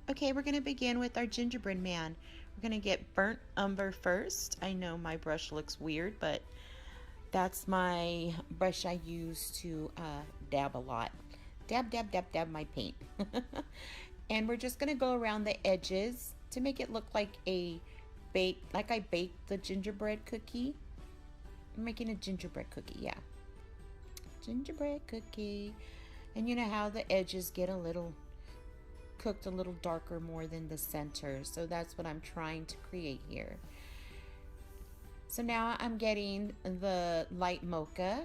Okay, we're going to begin with our gingerbread man. We're going to get burnt umber first. I know my brush looks weird, but that's my brush I use to dab a lot. Dab, dab, dab, dab my paint. And we're just going to go around the edges to make it look like I baked the gingerbread cookie. I'm making a gingerbread cookie, yeah. Gingerbread cookie. And you know how the edges get a little cooked a little darker more than the center, so that's what I'm trying to create here. So now I'm getting the light mocha,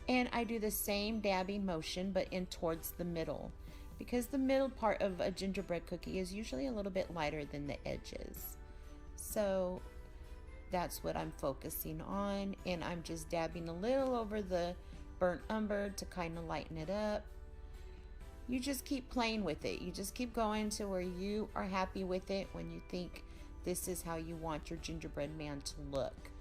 and I do the same dabbing motion but in towards the middle, because the middle part of a gingerbread cookie is usually a little bit lighter than the edges. So that's what I'm focusing on, and I'm just dabbing a little over the burnt umber to kind of lighten it up. You just keep playing with it. You just keep going to where you are happy with it, when you think this is how you want your gingerbread man to look.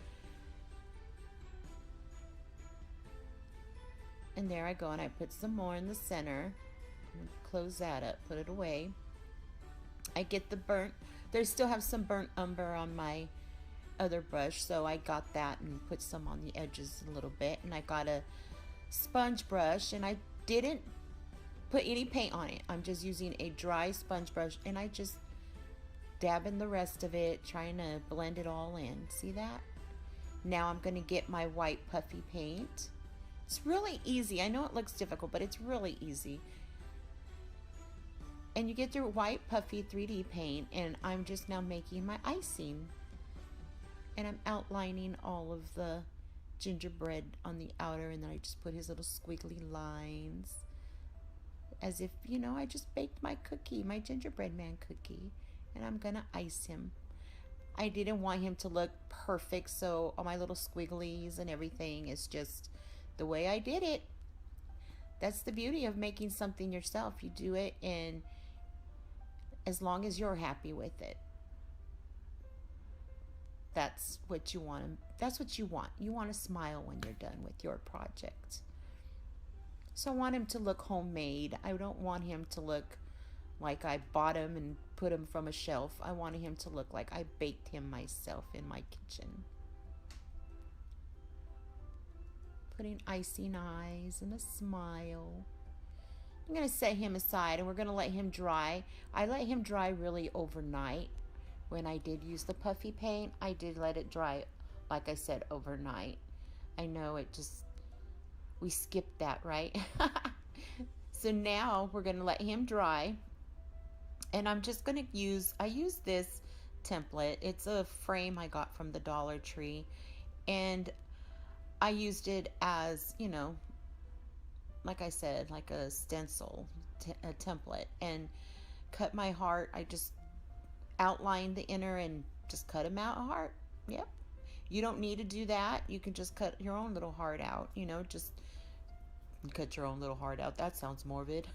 And there I go, and I put some more in the center. Close that up, put it away. I get the burnt, there still have some burnt umber on my other brush, so I got that and put some on the edges a little bit. And I got a sponge brush, and I didn't put any paint on it. I'm just using a dry sponge brush, and I just dab in the rest of it, trying to blend it all in. See that? Now I'm going to get my white puffy paint. It's really easy. I know it looks difficult, but it's really easy. And you get your white puffy 3D paint, and I'm just now making my icing. And I'm outlining all of the gingerbread on the outer, and then I just put his little squiggly lines, as if, you know, I just baked my cookie, my gingerbread man cookie, and I'm gonna ice him. I didn't want him to look perfect, so all my little squigglies and everything is just the way I did it. That's the beauty of making something yourself. You do it, and as long as you're happy with it, that's what you want. That's what you want. You want to smile when you're done with your project. So I want him to look homemade. I don't want him to look like I bought him and put him from a shelf. I wanted him to look like I baked him myself in my kitchen. Putting icing eyes and a smile. I'm going to set him aside, and we're going to let him dry. I let him dry really overnight. When I did use the puffy paint, I did let it dry, like I said, overnight. I know it just, we skipped that, right? So now we're going to let him dry, and I'm just going to use, I use this template. It's a frame I got from the Dollar Tree, and I used it as, you know, like I said, like a stencil, a template, and cut my heart. I just outlined the inner and just cut him out a heart. Yep. You don't need to do that. You can just cut your own little heart out, you know, just cut your own little heart out. That sounds morbid.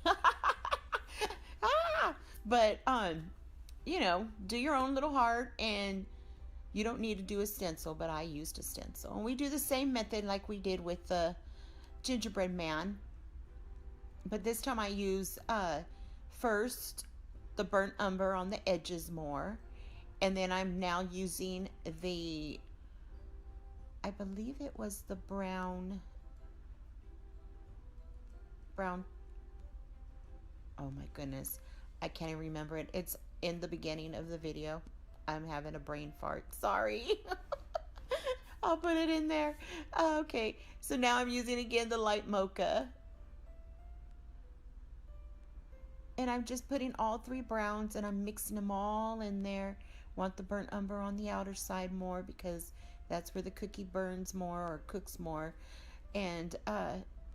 But, you know, do your own little heart, and you don't need to do a stencil, but I used a stencil. And we do the same method like we did with the gingerbread man. But this time I use first the burnt umber on the edges more. And then I'm now using the, I believe it was the brown, oh my goodness, I can't even remember it. It's in the beginning of the video. I'm having a brain fart, sorry. I'll put it in there. Okay, so now I'm using again the light mocha. And I'm just putting all three browns, and I'm mixing them all in there. Want the burnt umber on the outer side more, because that's where the cookie burns more or cooks more. And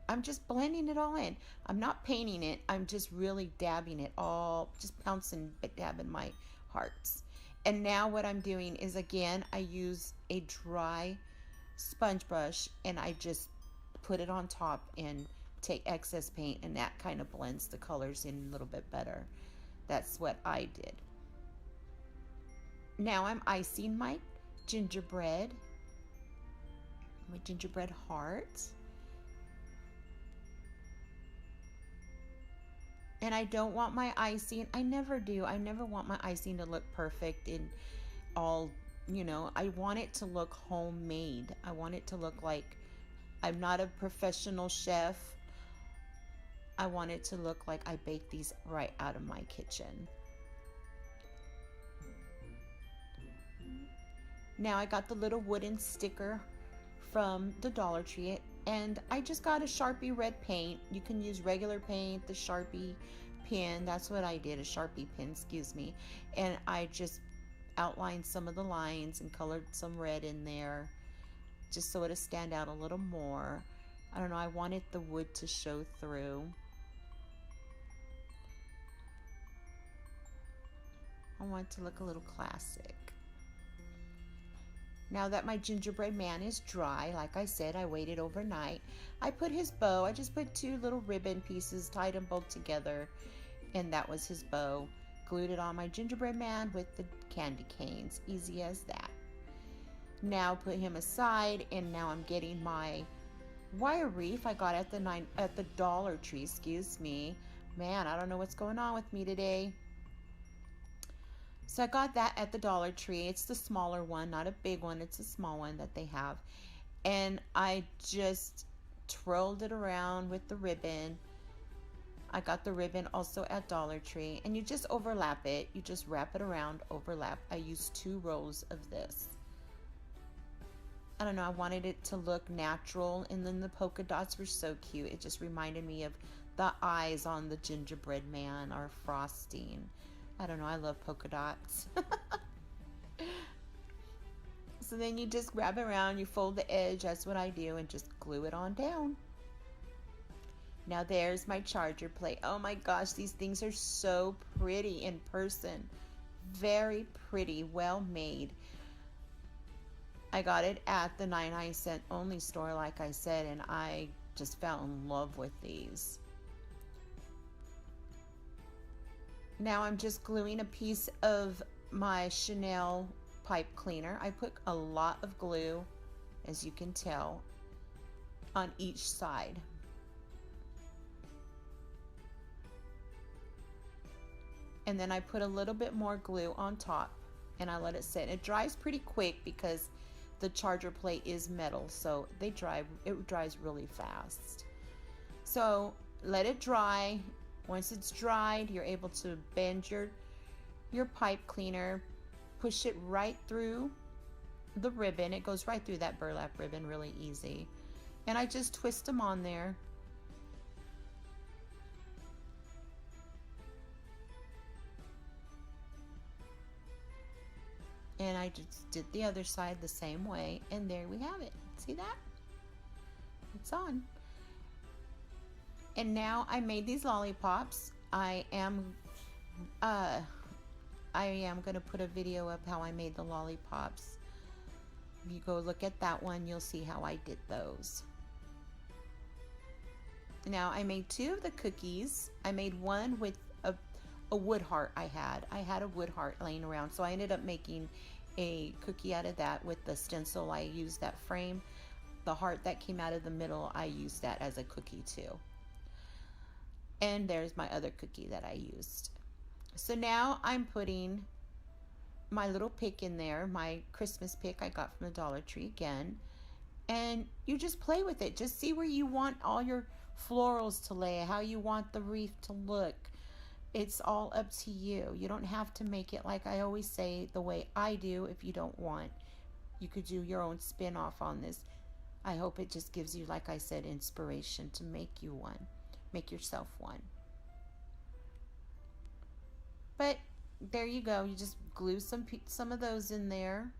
I'm just blending it all in. I'm not painting it. I'm just really dabbing it all, just bouncing, but dabbing my hearts. And now what I'm doing is, again, I use a dry sponge brush and I just put it on top and take excess paint, and that kind of blends the colors in a little bit better. That's what I did. Now I'm icing my gingerbread hearts. And I don't want my icing, I never do, I never want my icing to look perfect in all, you know, I want it to look homemade. I want it to look like I'm not a professional chef. I want it to look like I baked these right out of my kitchen. Now I got the little wooden sticker from the Dollar Tree, and I just got a Sharpie red paint. You can use regular paint, the Sharpie pen. That's what I did, a Sharpie pen, excuse me. And I just outlined some of the lines and colored some red in there, just so it'll stand out a little more. I don't know, I wanted the wood to show through. I want it to look a little classic. Now that my gingerbread man is dry, like I said, I waited overnight. I put his bow, I just put 2 little ribbon pieces, tied them both together, and that was his bow. Glued it on my gingerbread man with the candy canes, easy as that. Now put him aside, and now I'm getting my wire wreath I got at the Dollar Tree, excuse me. Man, I don't know what's going on with me today. So I got that at the Dollar Tree. It's the smaller one, not a big one. It's a small one that they have. And I just twirled it around with the ribbon. I got the ribbon also at Dollar Tree. And you just overlap it. You just wrap it around, overlap. I used 2 rows of this. I don't know, I wanted it to look natural. And then the polka dots were so cute. It just reminded me of the eyes on the gingerbread man or frosting. I don't know, I love polka dots. So then you just grab it around, you fold the edge, that's what I do, and just glue it on down. Now there's my charger plate. Oh my gosh, these things are so pretty in person. Very pretty, well made. I got it at the 99-cent only store, like I said, and I just fell in love with these. Now I'm just gluing a piece of my Chanel pipe cleaner. I put a lot of glue, as you can tell, on each side. And then I put a little bit more glue on top, and I let it sit. It dries pretty quick because the charger plate is metal, so it dries really fast. So let it dry. Once it's dried, you're able to bend your pipe cleaner, push it right through the ribbon. It goes right through that burlap ribbon, really easy. And I just twist them on there. And I just did the other side the same way, and there we have it. See that? It's on. And now I made these lollipops. I am gonna put a video up how I made the lollipops. If you go look at that one, you'll see how I did those. Now I made 2 of the cookies. I made one with a wood heart I had a wood heart laying around, so I ended up making a cookie out of that with the stencil. I used that frame. The heart that came out of the middle, I used that as a cookie too. And there's my other cookie that I used. So now I'm putting my little pick in there, my Christmas pick I got from the Dollar Tree again. And you just play with it. Just see where you want all your florals to lay, how you want the wreath to look. It's all up to you. You don't have to make it, like I always say, the way I do if you don't want. You could do your own spin off on this. I hope it just gives you, like I said, inspiration to make you one. Make yourself one. But there you go. You just glue some of those in there.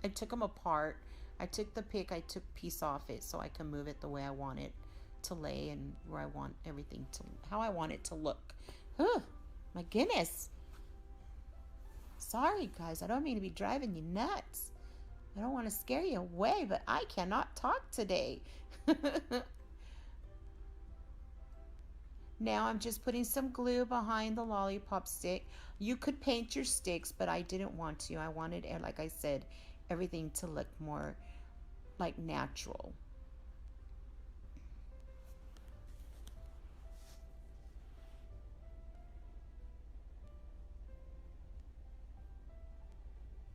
I took them apart. I took the pick, I took a piece off it so I can move it the way I want it to lay and where I want everything to, how I want it to look. Oh, my goodness. Sorry, guys. I don't mean to be driving you nuts. I don't want to scare you away, but I cannot talk today. Now I'm just putting some glue behind the lollipop stick. You could paint your sticks, but I didn't want to. I wanted, like I said, everything to look more like natural.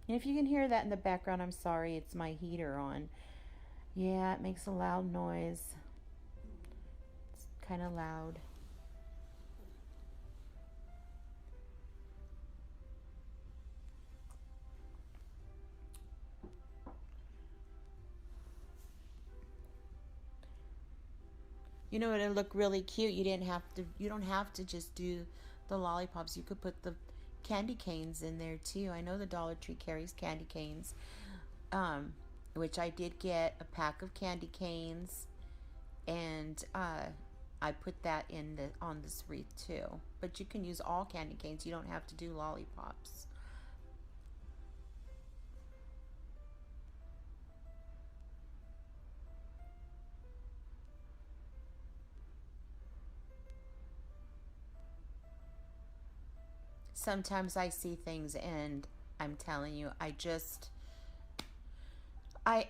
And if you can hear that in the background, I'm sorry, it's my heater on. Yeah, it makes a loud noise. It's kind of loud. You know, it'll look really cute. You don't have to just do the lollipops. You could put the candy canes in there too. I know the Dollar Tree carries candy canes, which I did get a pack of candy canes, and I put that in on this wreath too. But you can use all candy canes. You don't have to do lollipops. Sometimes I see things and I'm telling you, I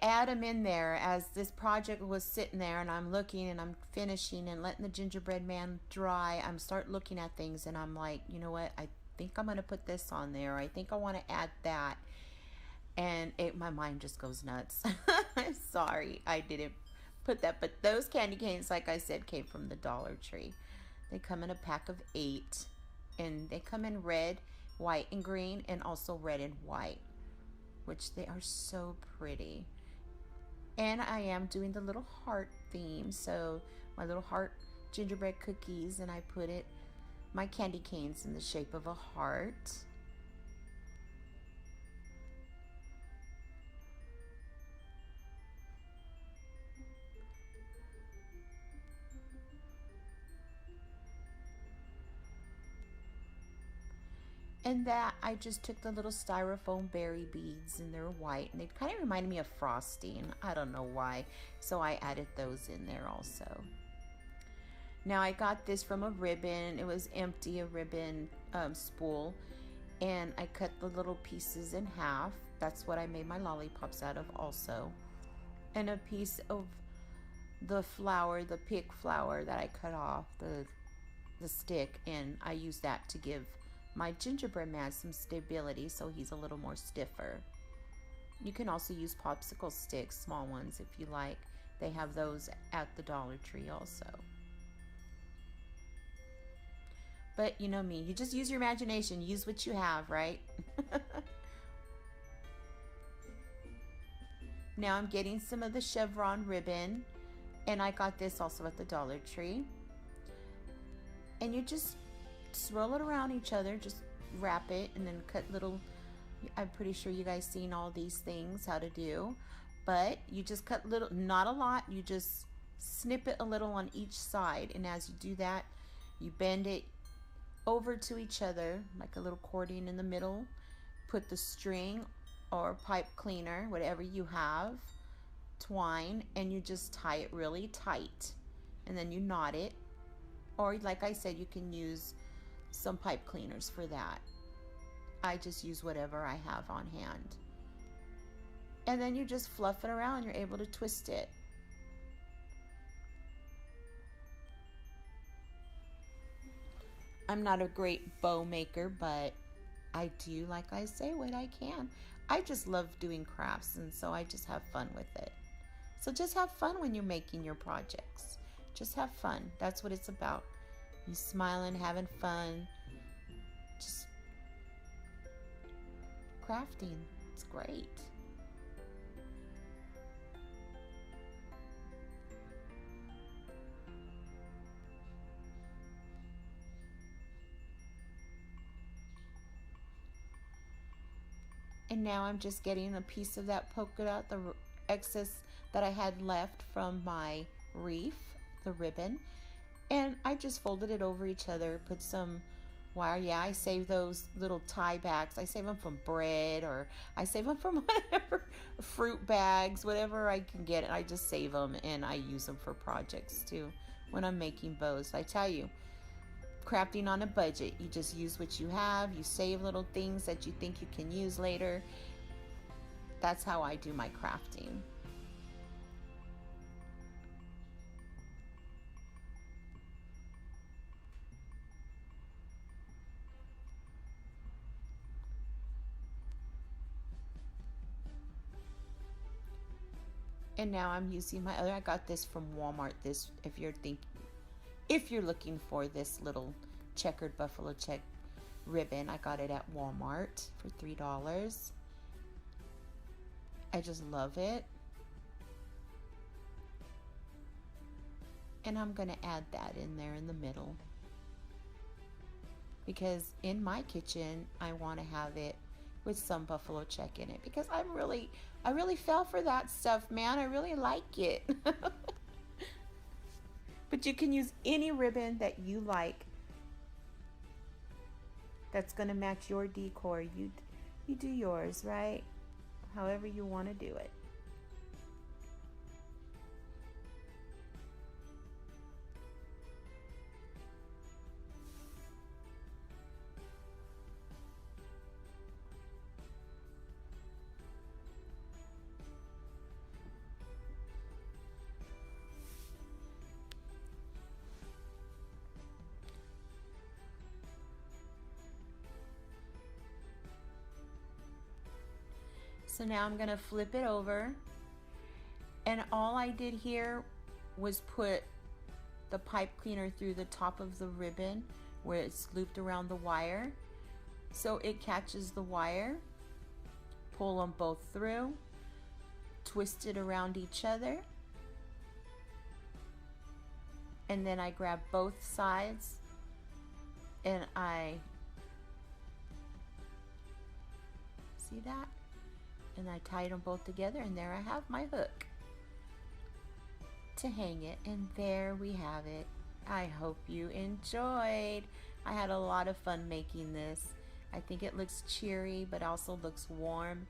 add them in there as this project was sitting there, and I'm looking and I'm finishing and letting the gingerbread man dry. I'm start looking at things and I'm like, you know what? I think I'm going to put this on there. I think I want to add that. And my mind just goes nuts. I'm sorry I didn't put that. But those candy canes, like I said, came from the Dollar Tree. They come in a pack of 8. And they come in red, white, and green, and also red and white, which they are so pretty. And I am doing the little heart theme, so my little heart gingerbread cookies, and I put my candy canes in the shape of a heart. And that I just took the little styrofoam berry beads, and they're white, and they kind of reminded me of frosting. I don't know why, so I added those in there also. Now I got this from a ribbon. It was empty, a ribbon spool, and I cut the little pieces in half. That's what I made my lollipops out of also. And a piece of the flower, the pig flower that I cut off, the stick, and I used that to give my gingerbread man some stability, so he's a little more stiffer. You can also use popsicle sticks, small ones if you like. They have those at the Dollar Tree also. But you know me, you just use your imagination, use what you have, right? Now I'm getting some of the chevron ribbon, and I got this also at the Dollar Tree. And you just swirl it around each other, just wrap it, and then cut little, I'm pretty sure you guys seen all these things how to do, but you just cut little, not a lot, you just snip it a little on each side, and as you do that, you bend it over to each other like a little accordion in the middle, put the string or pipe cleaner, whatever you have, twine, and you just tie it really tight, and then you knot it, or like I said, you can use some pipe cleaners for that. I just use whatever I have on hand. And then you just fluff it around, you're able to twist it. I'm not a great bow maker, but I do, like I say, what I can. I just love doing crafts, and so I just have fun with it. So just have fun when you're making your projects. Just have fun. That's what it's about. You smiling, having fun, just crafting. It's great. And now I'm just getting a piece of that polka dot, the excess that I had left from my wreath. the ribbon, and I just folded it over each other, put some wire. Yeah, I save those little tie bags. I save them from bread, or I save them from whatever, fruit bags, whatever I can get. I just save them, and I use them for projects too when I'm making bows. I tell you, crafting on a budget. You just use what you have. You save little things that you think you can use later. That's how I do my crafting. And now I'm using my other, I got this from Walmart. This, if you're looking for this little checkered buffalo check ribbon, I got it at Walmart for $3. I just love it. And I'm gonna add that in there in the middle, because in my kitchen I want to have it with some buffalo check in it, because I really fell for that stuff, man. I really like it. But you can use any ribbon that you like that's gonna match your decor. You do yours, right? However you want to do it. So now I'm gonna flip it over, and all I did here was put the pipe cleaner through the top of the ribbon where it's looped around the wire, so it catches the wire. Pull them both through, twist it around each other, and then I grab both sides and I see that, and I tied them both together, and there I have my hook to hang it, and there we have it. I hope you enjoyed. I had a lot of fun making this. I think it looks cheery but also looks warm.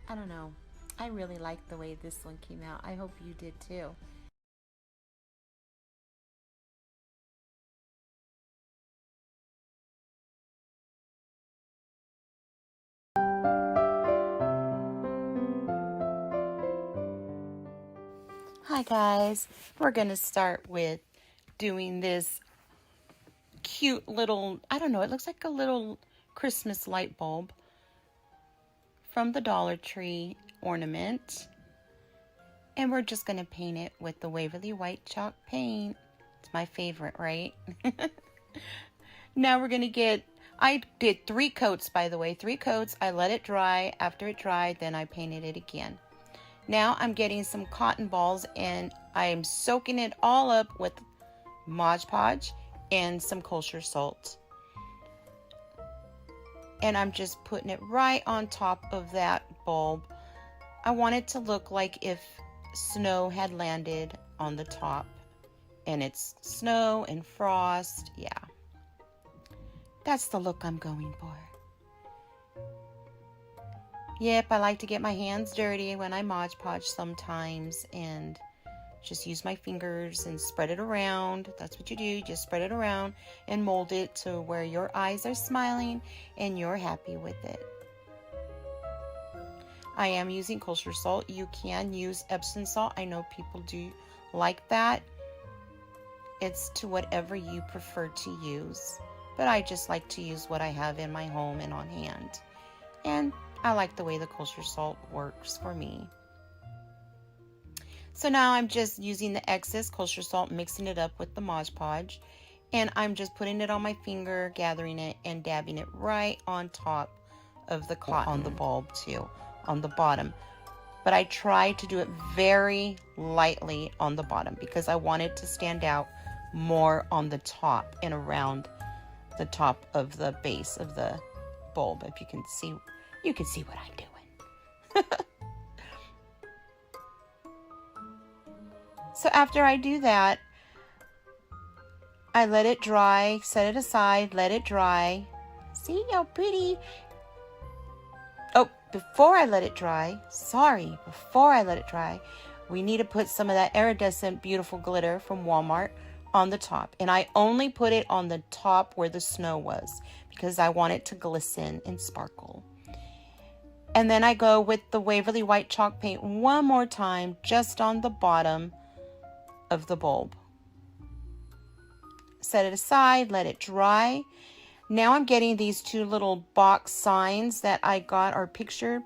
I don't know, I really like the way this one came out. I hope you did too. Hi guys, we're gonna start with doing this cute little, I don't know, it looks like a little Christmas light bulb from the Dollar Tree ornament, and we're just gonna paint it with the Waverly white chalk paint. It's my favorite, right? Now we're gonna get, I did 3 coats, by the way, 3 coats. I let it dry. After it dried, then I painted it again. Now I'm getting some cotton balls, and I am soaking it all up with Mod Podge and some kosher salt. And I'm just putting it right on top of that bulb. I want it to look like if snow had landed on the top, and it's snow and frost. Yeah, that's the look I'm going for. Yep, I like to get my hands dirty when I Mod Podge sometimes, and just use my fingers and spread it around. That's what you do, just spread it around and mold it to where your eyes are smiling and you're happy with it. I am using kosher salt. You can use Epsom salt. I know people do like that. It's to whatever you prefer to use, but I just like to use what I have in my home and on hand. And I like the way the kosher salt works for me. So now I'm just using the excess kosher salt, mixing it up with the Mod Podge, and I'm just putting it on my finger, gathering it, and dabbing it right on top of the cotton on the bulb too, on the bottom. But I try to do it very lightly on the bottom because I want it to stand out more on the top and around the top of the base of the bulb. If you can see what I'm doing. So after I do that, I let it dry, set it aside, let it dry. See how pretty? Oh, before I let it dry, we need to put some of that iridescent beautiful glitter from Walmart on the top. And I only put it on the top where the snow was because I want it to glisten and sparkle. And then I go with the Waverly White chalk paint one more time just on the bottom of the bulb. Set it aside, let it dry. Now I'm getting these two little box signs that I got, or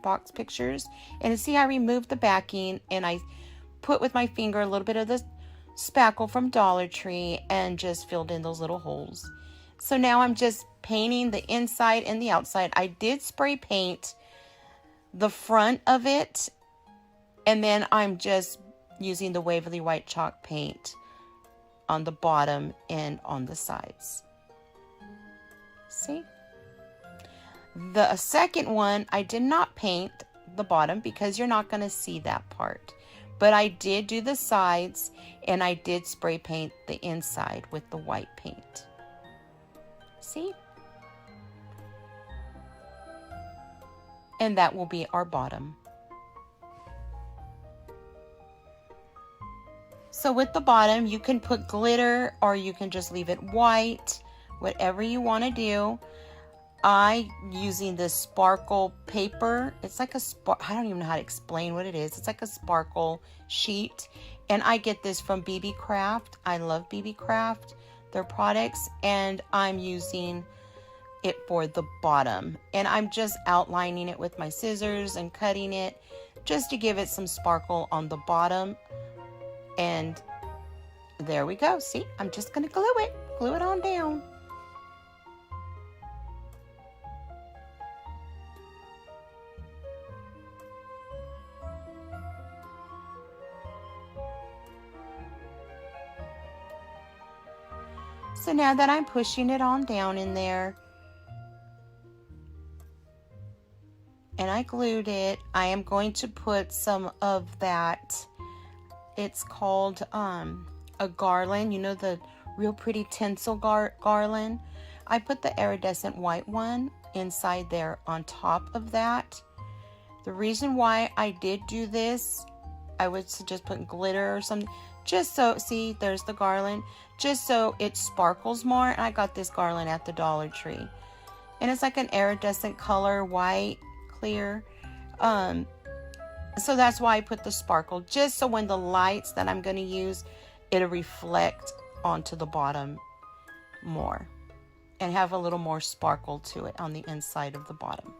box pictures. And see, I removed the backing and I put with my finger a little bit of the spackle from Dollar Tree and just filled in those little holes. So now I'm just painting the inside and the outside. I did spray paint the front of it, and then I'm just using the Waverly White chalk paint on the bottom and on the sides. See? The second one, I did not paint the bottom because you're not going to see that part. But I did do the sides, and I did spray paint the inside with the white paint. See? And that will be our bottom. So with the bottom, you can put glitter or you can just leave it white, whatever you want to do. I using this sparkle paper. It's like a I don't even know how to explain what it is. It's like a sparkle sheet. And I get this from BB Craft. I love BB Craft, their products. And I'm using it for the bottom. And I'm just outlining it with my scissors and cutting it just to give it some sparkle on the bottom. And there we go. See, I'm just going to glue it on down. So now that I'm pushing it on down in there, and I glued it, I am going to put some of that, it's called a garland, you know, the real pretty tinsel garland. I put the iridescent white one inside there on top of that. The reason why I did do this, I would suggest putting glitter or something, just so, see, there's the garland, just so it sparkles more. And I got this garland at the Dollar Tree. And it's like an iridescent color, white, clear. So that's why I put the sparkle, just so when the lights that I'm going to use, it'll reflect onto the bottom more and have a little more sparkle to it on the inside of the bottom.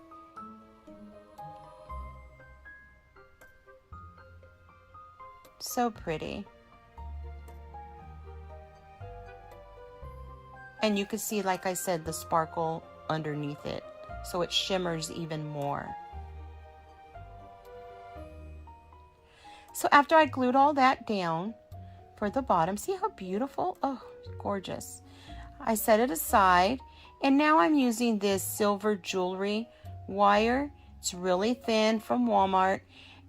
So pretty. And you can see, like I said, the sparkle underneath it, so it shimmers even more. So after I glued all that down for the bottom, see how beautiful? Oh, gorgeous. I set it aside, and now I'm using this silver jewelry wire. It's really thin from Walmart,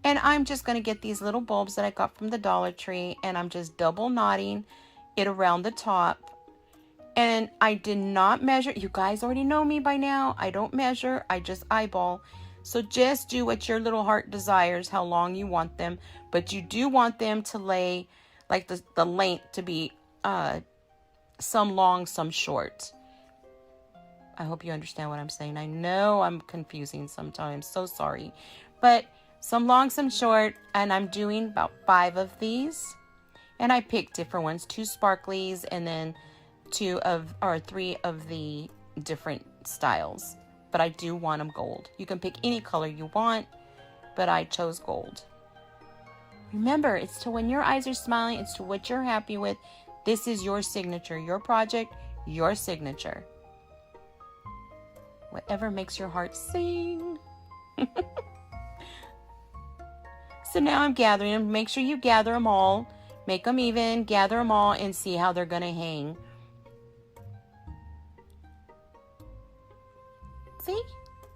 and I'm just going to get these little bulbs that I got from the Dollar Tree, and I'm just double knotting it around the top. And I did not measure. You guys already know me by now. I don't measure. I just eyeball. So just do what your little heart desires, how long you want them. But you do want them to lay, like the length to be some long, some short. I hope you understand what I'm saying. I know I'm confusing sometimes. So sorry. But some long, some short. And I'm doing about 5 of these. And I picked different ones. 2 sparklies and then 3 of the different styles. But I do want them gold. You can pick any color you want, but I chose gold. Remember, it's to when your eyes are smiling, it's to what you're happy with. This is your signature, your project, your signature. Whatever makes your heart sing. So now I'm gathering them. Make sure you gather them all. Make them even, gather them all, and see how they're going to hang. See?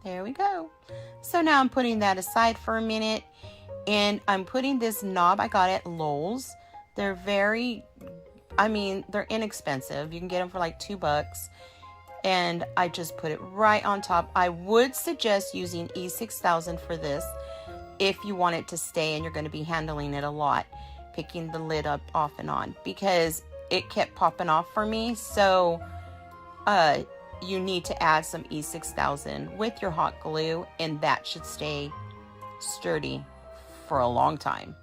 There we go. So now I'm putting that aside for a minute, and I'm putting this knob I got at Lowe's. They're very I mean, they're inexpensive. You can get them for like $2. And I just put it right on top. I would suggest using E6000 for this if you want it to stay and you're going to be handling it a lot, picking the lid up off and on, because it kept popping off for me. So you need to add some E6000 with your hot glue, and that should stay sturdy for a long time.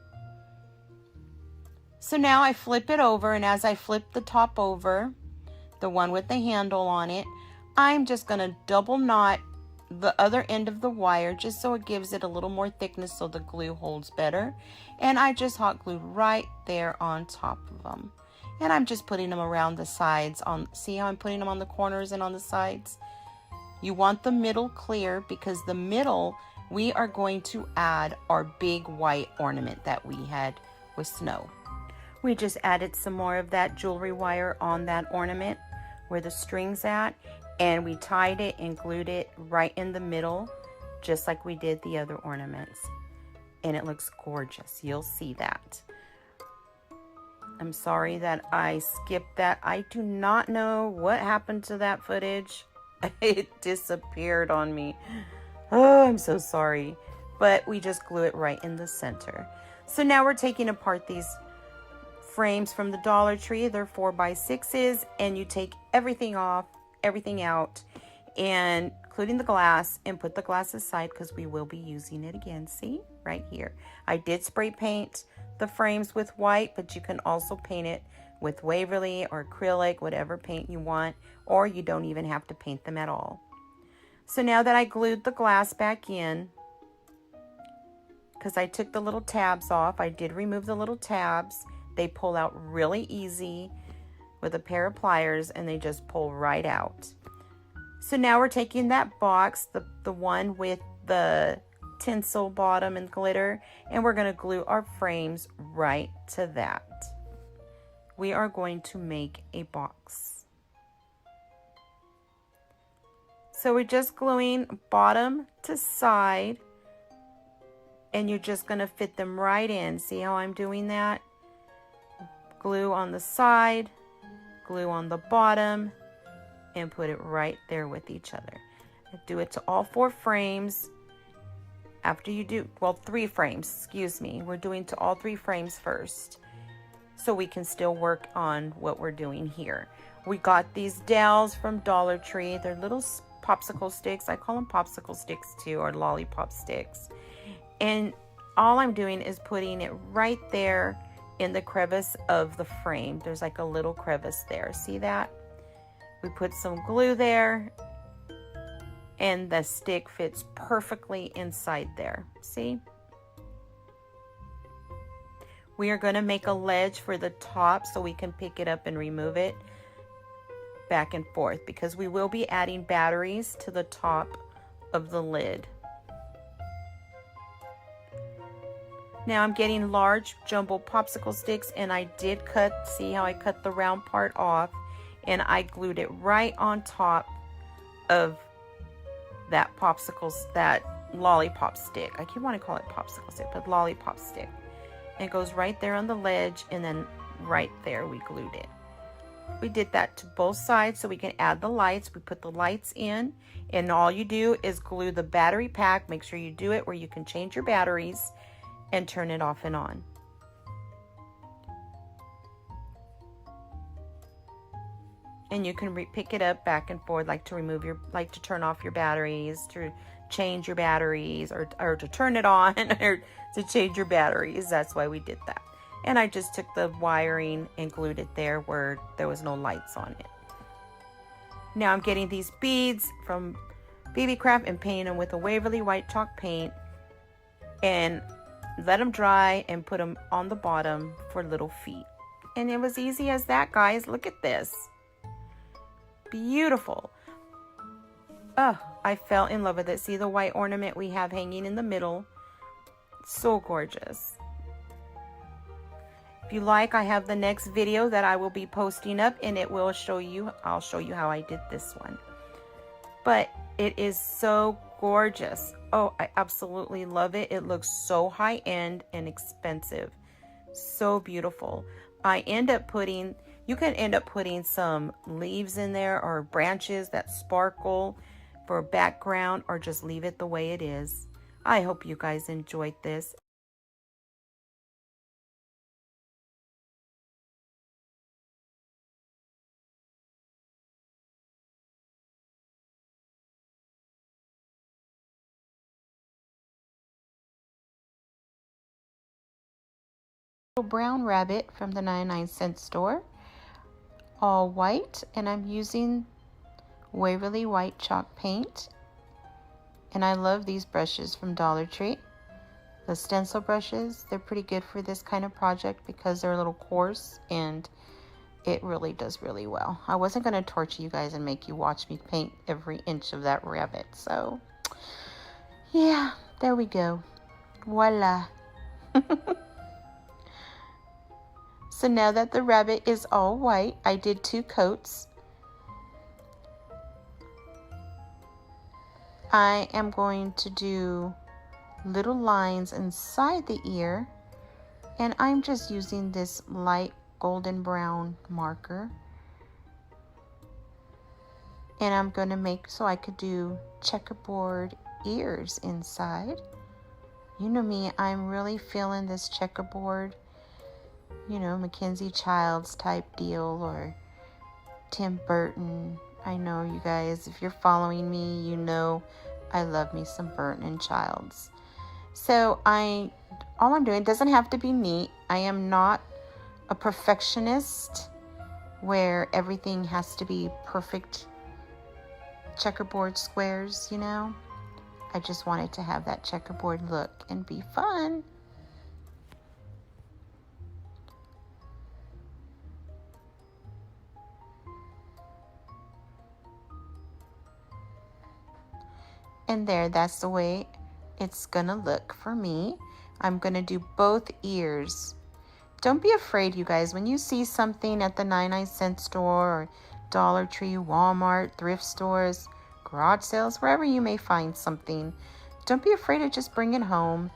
So now I flip it over, and as I flip the top over, the one with the handle on it, I'm just going to double knot the other end of the wire just so it gives it a little more thickness so the glue holds better. And I just hot glued right there on top of them. And I'm just putting them around the sides. See how I'm putting them on the corners and on the sides? You want the middle clear, because the middle, we are going to add our big white ornament that we had with snow. We just added some more of that jewelry wire on that ornament where the string's at, and we tied it and glued it right in the middle, just like we did the other ornaments. And it looks gorgeous. You'll see that. I'm sorry that I skipped that. I do not know what happened to that footage. It disappeared on me. Oh, I'm so sorry. But we just glue it right in the center. So now we're taking apart these frames from the Dollar Tree. They're 4x6s, and you take everything off, everything out, and including the glass, and put the glass aside because we will be using it again. See right here, I did spray paint the frames with white, but you can also paint it with Waverly or acrylic, whatever paint you want, or you don't even have to paint them at all. So now that I glued the glass back in, because I took the little tabs off, I did remove the little tabs. They pull out really easy with a pair of pliers, and they just pull right out. So now we're taking that box, the one with the tinsel bottom and glitter, and we're going to glue our frames right to that. We are going to make a box. So we're just gluing bottom to side, and you're just going to fit them right in. See how I'm doing that? Glue on the side, glue on the bottom, and put it right there with each other. Do it to all 4 frames. After you do, well, 3 frames, excuse me. We're doing to all 3 frames first, so we can still work on what we're doing here. We got these dowels from Dollar Tree. They're little popsicle sticks. I call them popsicle sticks too, or lollipop sticks. And all I'm doing is putting it right there in the crevice of the frame. There's like a little crevice there. See that? We put some glue there, and the stick fits perfectly inside there. See? We are going to make a ledge for the top so we can pick it up and remove it back and forth, because we will be adding batteries to the top of the lid. Now I'm getting large jumbo popsicle sticks, and I did cut, see how I cut the round part off, and I glued it right on top of that that lollipop stick. I keep wanting to call it popsicle stick, but lollipop stick. And it goes right there on the ledge, and then right there we glued it. We did that to both sides so we can add the lights. We put the lights in, and all you do is glue the battery pack. Make sure you do it where you can change your batteries and turn it off and on. And you can pick it up back and forth, like to remove your, like to turn off your batteries, to change your batteries, or to turn it on, or to change your batteries. That's why we did that. And I just took the wiring and glued it there where there was no lights on it. Now I'm getting these beads from BB Craft and painting them with a Waverly white chalk paint, and let them dry and put them on the bottom for little feet. And it was easy as that, guys. Look at this. Beautiful. Oh, I fell in love with it. See the white ornament we have hanging in the middle? So gorgeous. If you like, I have the next video that I will be posting up, and it will show you, I'll show you how I did this one. But it is so gorgeous. Oh, I absolutely love it. It looks so high-end and expensive. So beautiful. I end up putting You can end up putting some leaves in there or branches that sparkle for background, or just leave it the way it is. I hope you guys enjoyed this. Brown rabbit from the 99-cent store, all white, and I'm using Waverly white chalk paint. And I love these brushes from Dollar Tree. The stencil brushes, they're pretty good for this kind of project because they're a little coarse and it really does really well. I wasn't going to torture you guys and make you watch me paint every inch of that rabbit. So yeah, there we go. Voila. So now that the rabbit is all white, I did 2 coats. I am going to do little lines inside the ear, and I'm just using this light golden brown marker. And I'm going to make so I could do checkerboard ears inside. You know me, I'm really feeling this checkerboard, you know, Mackenzie Childs type deal, or Tim Burton. I know you guys, if you're following me, you know I love me some Burton and Childs. So all I'm doing, doesn't have to be neat. I am not a perfectionist where everything has to be perfect checkerboard squares, you know. I just wanted to have that checkerboard look and be fun. And there, that's the way it's gonna look for me. I'm gonna do both ears. Don't be afraid, you guys, when you see something at the 99-cent store or Dollar Tree, Walmart, thrift stores, garage sales, wherever you may find something, don't be afraid to just bring it home,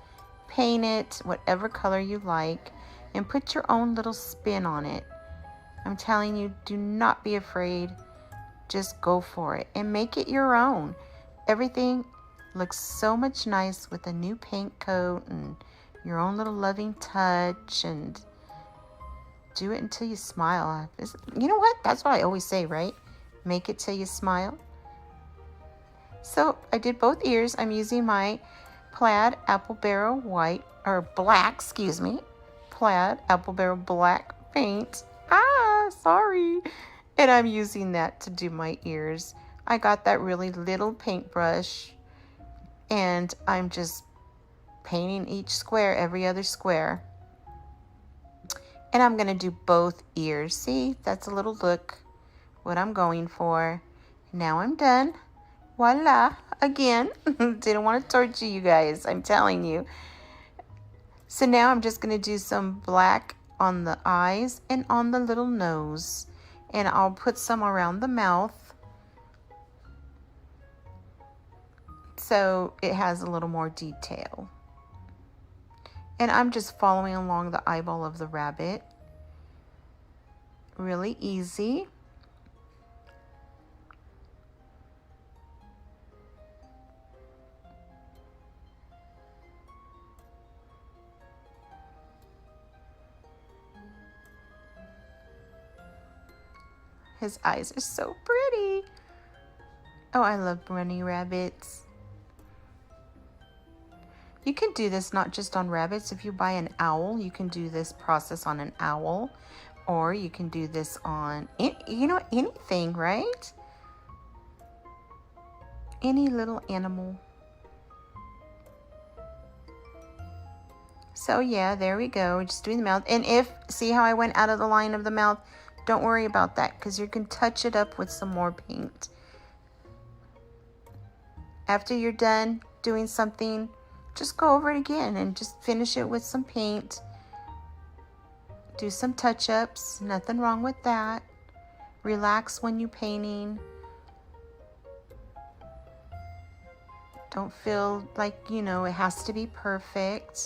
paint it whatever color you like, and put your own little spin on it. I'm telling you, do not be afraid. Just go for it and make it your own. Everything looks so much nice with a new paint coat and your own little loving touch, and do it until you smile. You know what? That's what I always say, right? Make it till you smile. So I did both ears. I'm using my plaid apple barrel white, or black, excuse me, plaid apple barrel black paint. Sorry. And I'm using that to do my ears. I got that really little paintbrush, and I'm just painting each square, every other square. And I'm going to do both ears. See, that's a little look, what I'm going for. Now I'm done. Voila. Again, didn't want to torture you guys, I'm telling you. So now I'm just going to do some black on the eyes and on the little nose. And I'll put some around the mouth, so it has a little more detail. And I'm just following along the eyeball of the rabbit. Really easy. His eyes are so pretty. Oh, I love bunny rabbits. You can do this not just on rabbits. If you buy an owl, you can do this process on an owl, or you can do this on, you know, anything, right? Any little animal. So yeah, there we go. We're just doing the mouth. And see how I went out of the line of the mouth? Don't worry about that, because you can touch it up with some more paint. After you're done doing something, just go over it again and just finish it with some paint. Do some touch-ups. Nothing wrong with that. Relax when you're painting. Don't feel like, you know, it has to be perfect.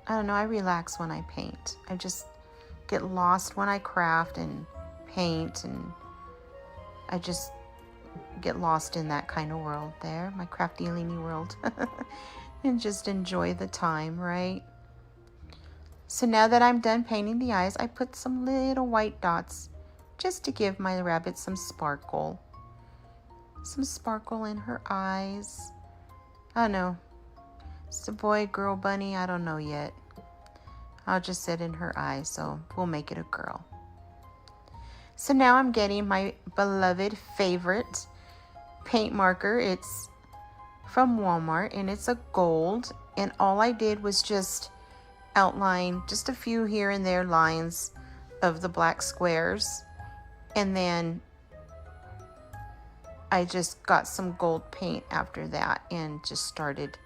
I don't know, I relax when I paint. I just get lost when I craft and paint, and I just get lost in that kind of world there, my KraftyLeeny world, and just enjoy the time, right? So now that I'm done painting the eyes, I put some little white dots just to give my rabbit some sparkle. Some sparkle in her eyes. I don't know. It's a boy, girl, bunny, I don't know yet. I'll just sit in her eyes, so we'll make it a girl. So now I'm getting my beloved favorite paint marker. It's from Walmart and it's a gold, and all I did was just outline just a few here and there lines of the black squares, and then I just got some gold paint after that and just started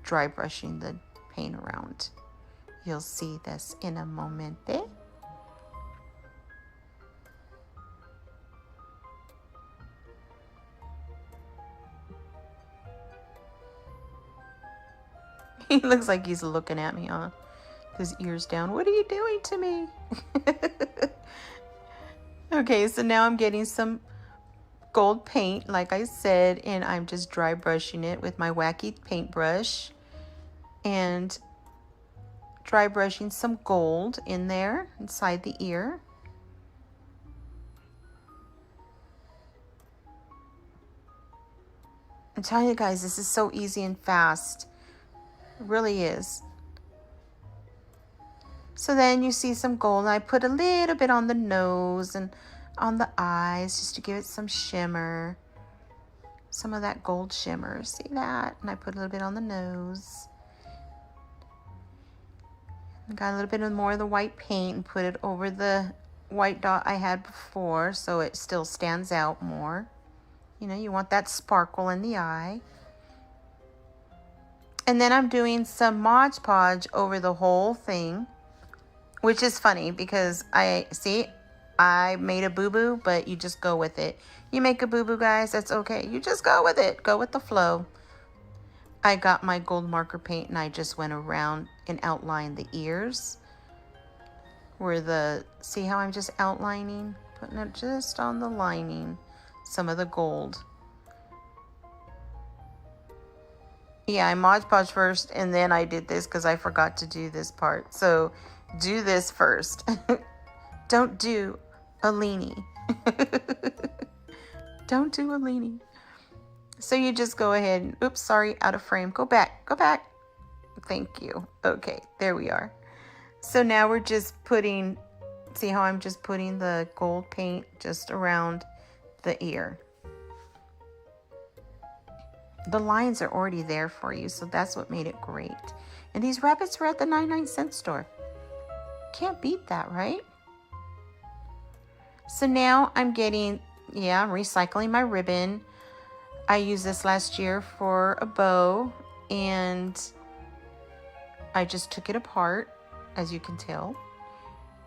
dry brushing the paint around. You'll see this in a moment. He looks like he's looking at me, huh? His ears down. What are you doing to me? Okay, so now I'm getting some gold paint, like I said, and I'm just dry brushing it with my wacky paintbrush and dry brushing some gold in there inside the ear. I'm telling you guys, this is so easy and fast. It really is. So then you see some gold, and I put a little bit on the nose and on the eyes just to give it some shimmer. Some of that gold shimmer. See that? And I put a little bit on the nose. I got a little bit more of the white paint and put it over the white dot I had before so it still stands out more. You know, you want that sparkle in the eye. And then I'm doing some Mod Podge over the whole thing, which is funny because I made a boo-boo, but you just go with it. You make a boo-boo, guys, that's okay. You just go with it. Go with the flow. I got my gold marker paint and I just went around and outlined the ears. See how I'm just outlining? Putting it just on the lining. Some of the gold. Yeah, I Mod Podge first and then I did this because I forgot to do this part. So do this first. Don't do a Leeny. Don't do a Leeny. So you just go ahead and, oops, sorry, out of frame. Go back, go back. Thank you. Okay, there we are. So now we're just putting, see how I'm just putting the gold paint just around the ear. The lines are already there for you, so that's what made it great. And these rabbits were at the 99-cent store. Can't beat that, right? So now I'm getting, I'm recycling my ribbon. I used this last year for a bow, and I just took it apart, as you can tell,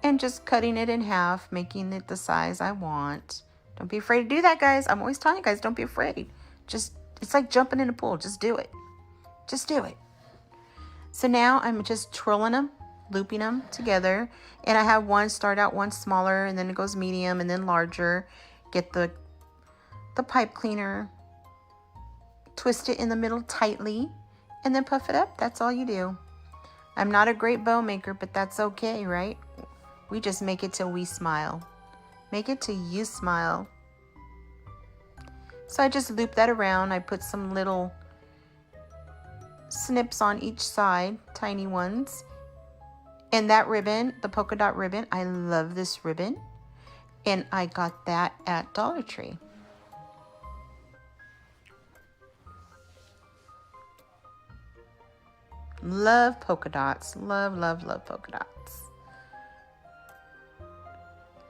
and just cutting it in half, making it the size I want. Don't be afraid to do that, guys. I'm always telling you guys, don't be afraid. It's like jumping in a pool. Just do it. Just do it. So now I'm just twirling them, looping them together. And I have one start out one smaller, and then it goes medium and then larger. Get the pipe cleaner, twist it in the middle tightly, and then puff it up. That's all you do. I'm not a great bow maker, but that's okay, right? We just make it till we smile. Make it till you smile. So I just loop that around. I put some little snips on each side, tiny ones. And that ribbon, the polka dot ribbon, I love this ribbon. And I got that at Dollar Tree. Love polka dots. Love, love, love polka dots.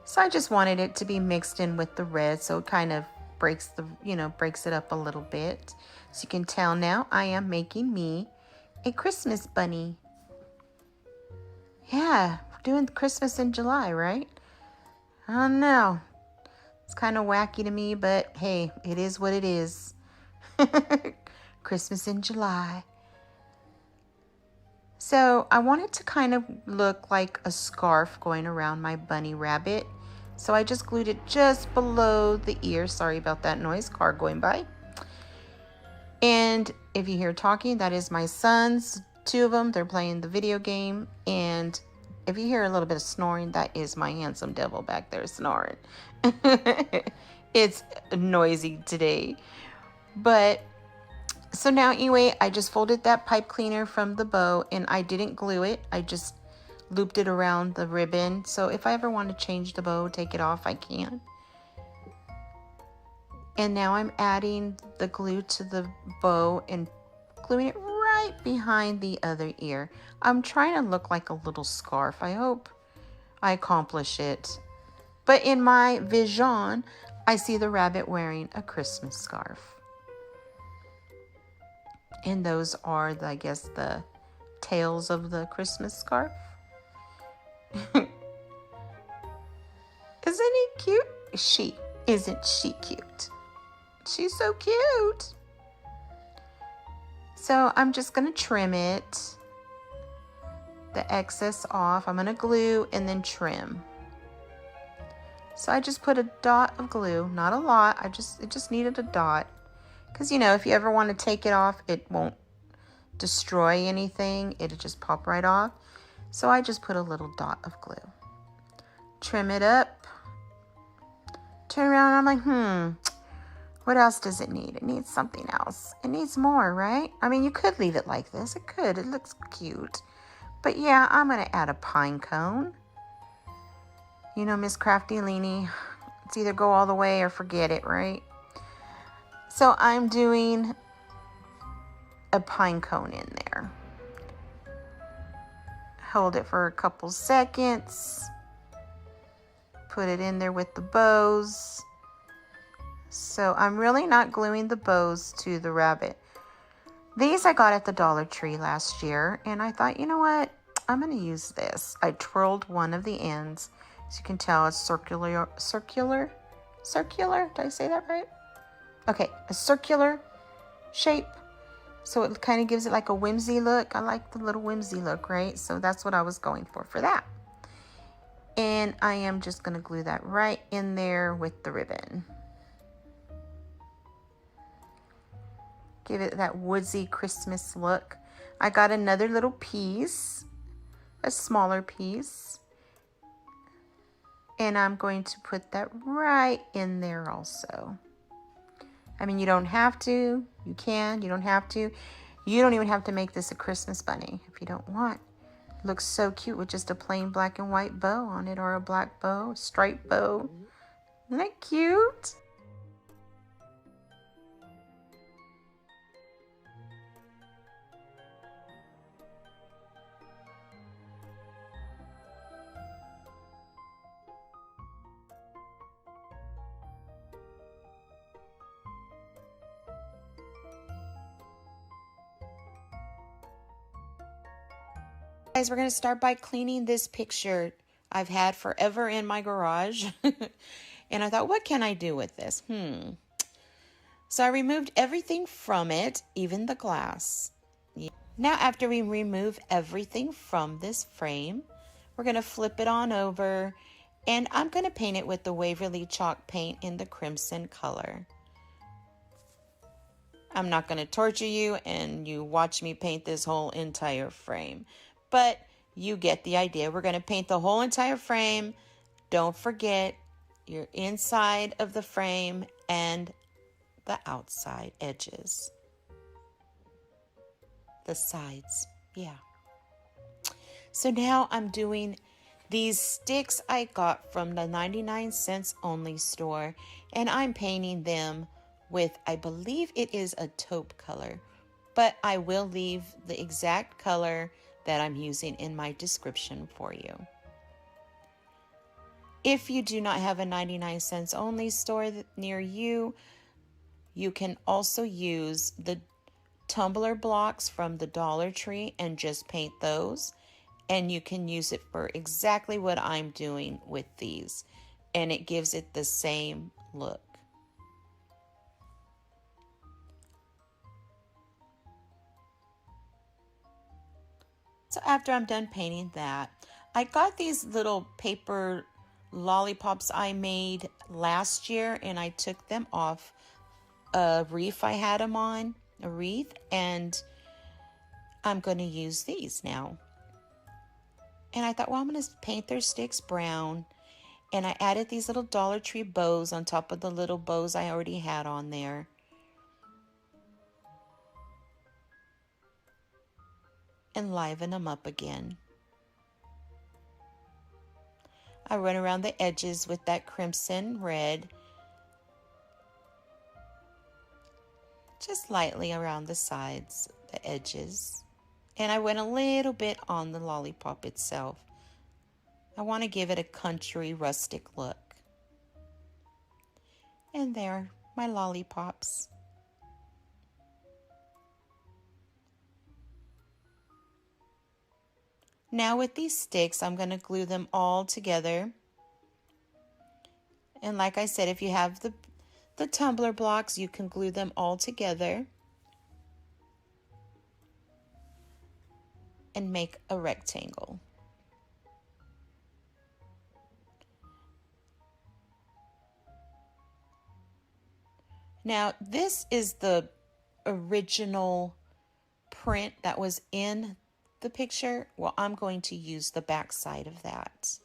So I just wanted it to be mixed in with the red, so it kind of breaks it up a little bit. So you can tell now I am making me a Christmas bunny. Yeah, we're doing Christmas in July, right? I don't know. It's kind of wacky to me, but hey, it is what it is. Christmas in July. So I want it to kind of look like a scarf going around my bunny rabbit. So I just glued it just below the ear. Sorry about that noise, car going by. And if you hear talking, that is my sons, two of them. They're playing the video game. And if you hear a little bit of snoring, that is my handsome devil back there snoring. It's noisy today. But so now anyway, I just folded that pipe cleaner from the bow and I didn't glue it. I just looped it around the ribbon. So if I ever want to change the bow, take it off, I can. And now I'm adding the glue to the bow and gluing it right behind the other ear. I'm trying to look like a little scarf. I hope I accomplish it. But in my vision, I see the rabbit wearing a Christmas scarf. And those are, I guess, the tails of the Christmas scarf. Isn't he cute? Isn't she cute? She's so cute. So I'm just going to trim it, the excess off. I'm going to glue and then trim. So I just put a dot of glue, not a lot. It just needed a dot. Because, you know, if you ever want to take it off, it won't destroy anything. It'll just pop right off. So I just put a little dot of glue. Trim it up. Turn around and I'm like, what else does it need? It needs something else. It needs more, right? I mean, you could leave it like this. It could. It looks cute. But yeah, I'm going to add a pine cone. You know, Miss KraftyLeeny, it's either go all the way or forget it, right? So I'm doing a pine cone in there. Hold it for a couple seconds. Put it in there with the bows. So I'm really not gluing the bows to the rabbit. These I got at the Dollar Tree last year, and I thought, you know what? I'm going to use this. I twirled one of the ends. As you can tell, it's circular. Did I say that right? Okay, a circular shape. So it kind of gives it like a whimsy look. I like the little whimsy look, right? So that's what I was going for that. And I am just going to glue that right in there with the ribbon. Give it that woodsy Christmas look. I got another little piece, a smaller piece. And I'm going to put that right in there also. I mean, you don't have to. You can. You don't have to. You don't even have to make this a Christmas bunny if you don't want. It looks so cute with just a plain black and white bow on it, or a black bow, striped bow. Isn't that cute? Guys, we're going to start by cleaning this picture I've had forever in my garage. And I thought, what can I do with this? So I removed everything from it, even the glass. Now, after we remove everything from this frame, we're going to flip it on over, and I'm going to paint it with the Waverly chalk paint in the crimson color. I'm not going to torture you and you watch me paint this whole entire frame, but you get the idea. We're going to paint the whole entire frame. Don't forget your inside of the frame and the outside edges. The sides, yeah. So now I'm doing these sticks I got from the 99 cents only store, and I'm painting them with, I believe it is a taupe color, but I will leave the exact color that I'm using in my description for you. If you do not have a 99 cents only store near you, you can also use the tumbler blocks from the Dollar Tree and just paint those, and you can use it for exactly what I'm doing with these, and it gives it the same look. So after I'm done painting that, I got these little paper lollipops I made last year, and I took them off a wreath I had them on, a wreath, and I'm going to use these now. And I thought, well, I'm going to paint their sticks brown. And I added these little Dollar Tree bows on top of the little bows I already had on there. And liven them up again. I run around the edges with that crimson red. Just lightly around the sides, the edges. And I went a little bit on the lollipop itself. I want to give it a country rustic look. And there, my lollipops. Now with these sticks, I'm going to glue them all together. And like I said, if you have the tumbler blocks, you can glue them all together and make a rectangle. Now, this is the original print that was in the picture. Well, I'm going to use the back side of that.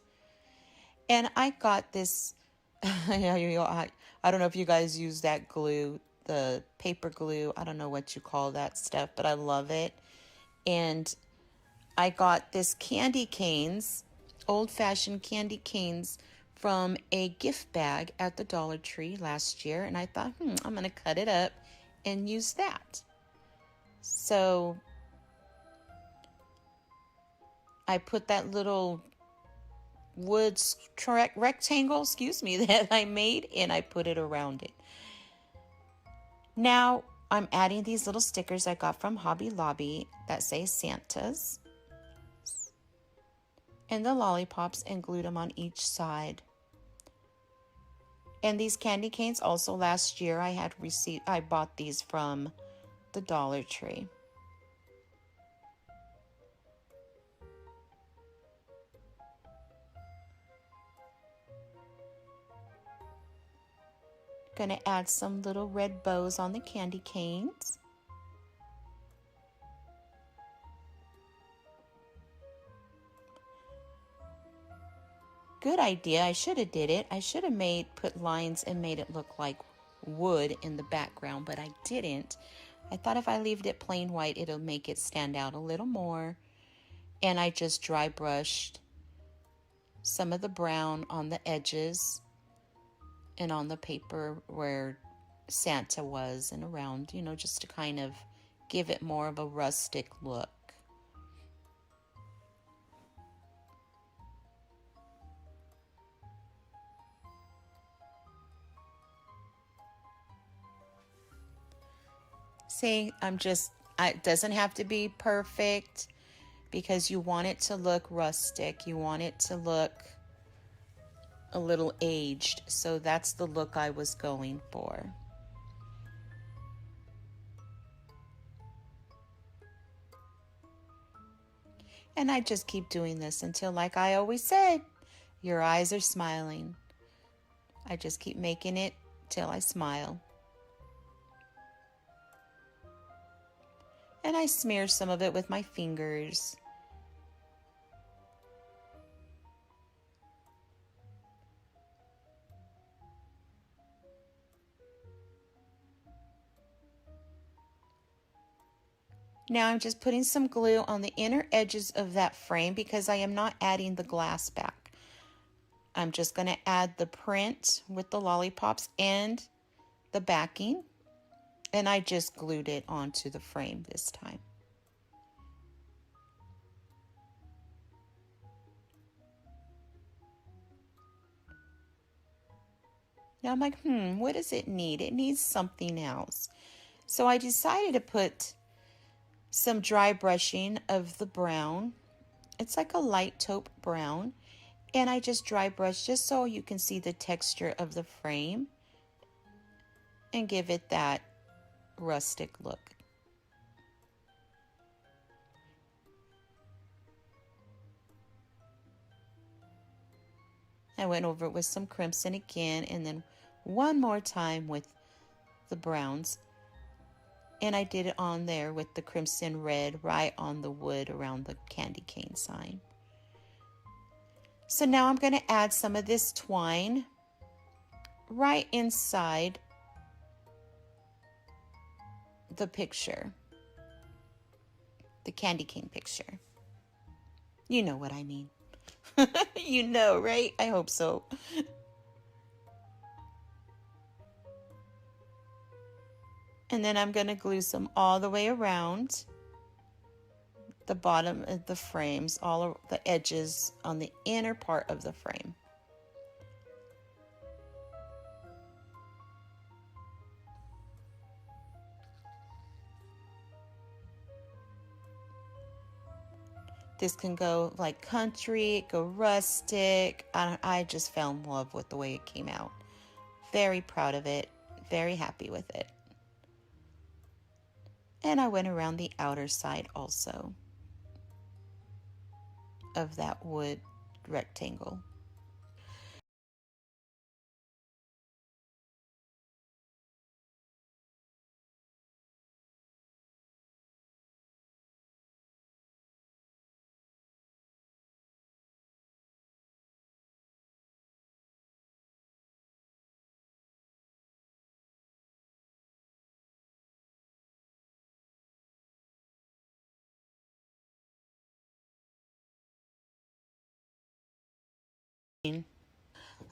And I got this, I don't know if you guys use that glue, the paper glue. I don't know what you call that stuff, but I love it. And I got this candy canes, old-fashioned candy canes, from a gift bag at the Dollar Tree last year, and I thought, I'm going to cut it up and use that. So I put that little wood rectangle, that I made, and I put it around it. Now I'm adding these little stickers I got from Hobby Lobby that say Santa's, and the lollipops, and glued them on each side. And these candy canes also last year I bought these from the Dollar Tree. Gonna add some little red bows on the candy canes. Good idea. I should have did it. I should have put lines and made it look like wood in the background, but I didn't. I thought if I left it plain white, it'll make it stand out a little more. And I just dry brushed some of the brown on the edges and on the paper where Santa was and around, just to kind of give it more of a rustic look. See, it doesn't have to be perfect because you want it to look rustic. You want it to look a little aged. So that's the look I was going for. And I just keep doing this until, like I always said, your eyes are smiling. I just keep making it till I smile. And I smear some of it with my fingers. Now I'm just putting some glue on the inner edges of that frame because I am not adding the glass back. I'm just going to add the print with the lollipops and the backing. And I just glued it onto the frame this time. Now I'm like, what does it need? It needs something else. So I decided to put some dry brushing of the brown. It's like a light taupe brown. And I just dry brush just so you can see the texture of the frame and give it that rustic look. I went over it with some crimson again, and then one more time with the browns. And I did it on there with the crimson red right on the wood around the candy cane sign. So now I'm going to add some of this twine right inside the picture, the candy cane picture. You know what I mean. You know, right? I hope so. And then I'm going to glue some all the way around the bottom of the frames, all the edges on the inner part of the frame. This can go like country, go rustic. I just fell in love with the way it came out. Very proud of it. Very happy with it. And I went around the outer side also of that wood rectangle.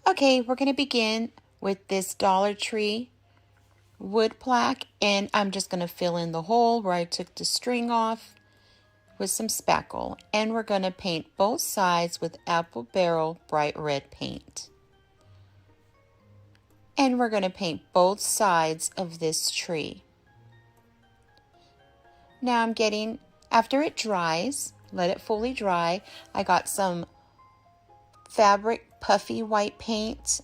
Okay, we're going to begin with this Dollar Tree wood plaque, and I'm just going to fill in the hole where I took the string off with some spackle, and we're going to paint both sides with Apple Barrel bright red paint. And we're going to paint both sides of this tree. Now I'm getting, after it dries, let it fully dry, I got some fabric puffy white paint,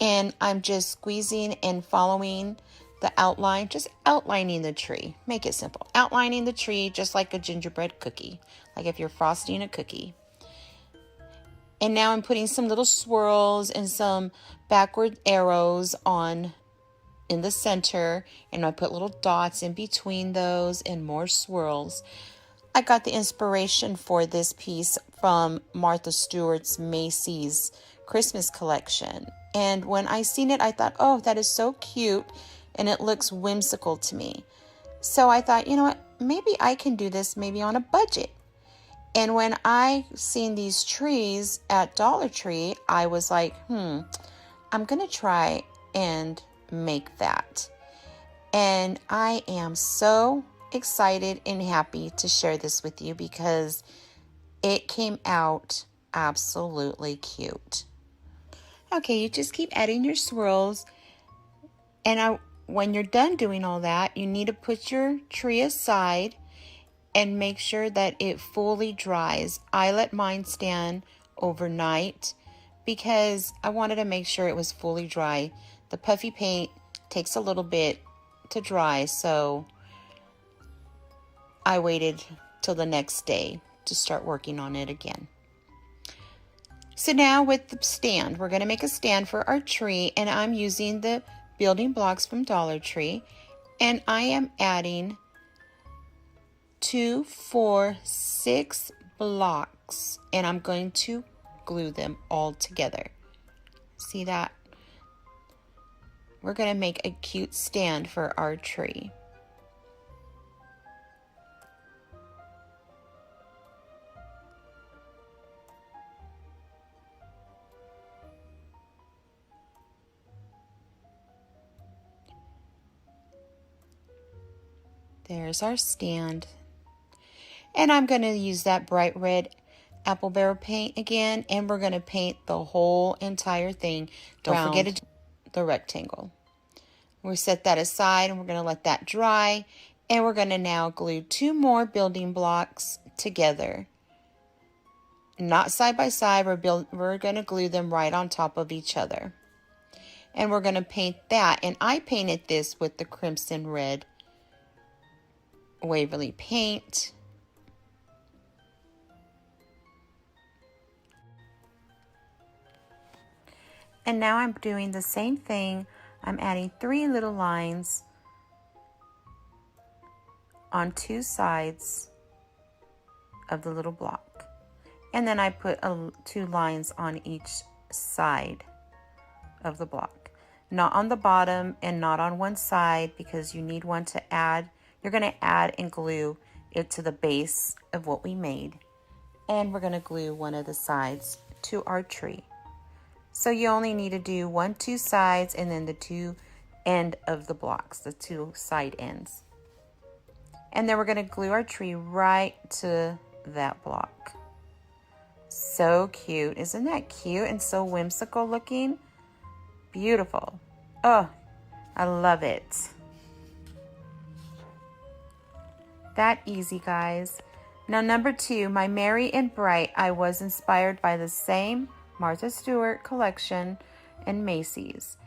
and I'm just squeezing and following the outline, just outlining the tree. Make it simple. Outlining the tree just like a gingerbread cookie, like if you're frosting a cookie. And now I'm putting some little swirls and some backward arrows on in the center, and I put little dots in between those and more swirls. I got the inspiration for this piece from Martha Stewart's Macy's Christmas collection. And when I seen it, I thought, oh, that is so cute, and it looks whimsical to me. So I thought, you know what, maybe I can do this maybe on a budget. And when I seen these trees at Dollar Tree, I was like, I'm going to try and make that. And I am so excited and happy to share this with you because it came out absolutely cute. Okay, you just keep adding your swirls, and when you're done doing all that, you need to put your tree aside and make sure that it fully dries. I let mine stand overnight because I wanted to make sure it was fully dry. The puffy paint takes a little bit to dry, so I waited till the next day to start working on it again. So now with the stand, we're going to make a stand for our tree, and I'm using the building blocks from Dollar Tree, and I am adding 2, 4, 6 blocks, and I'm going to glue them all together. See that? We're going to make a cute stand for our tree. There's our stand. And I'm going to use that bright red apple barrel paint again, and we're going to paint the whole entire thing. Don't forget the rectangle. We'll set that aside, and we're going to let that dry, and we're going to now glue 2 more building blocks together. Not side by side, we're going to glue them right on top of each other. And we're going to paint that, and I painted this with the crimson red Waverly paint. And now I'm doing the same thing. I'm adding 3 little lines on 2 sides of the little block. And then I put 2 lines on each side of the block. Not on the bottom and not on one side, because you need one to add. You're going to add and glue it to the base of what we made. And we're going to glue one of the sides to our tree. So you only need to do 1, 2 sides and then the 2 end of the blocks, the 2 side ends. And then we're going to glue our tree right to that block. So cute. Isn't that cute and so whimsical looking? Beautiful. Oh, I love it. That easy, guys. Now, number 2, my Merry and Bright. I was inspired by the same Martha Stewart collection and Macy's.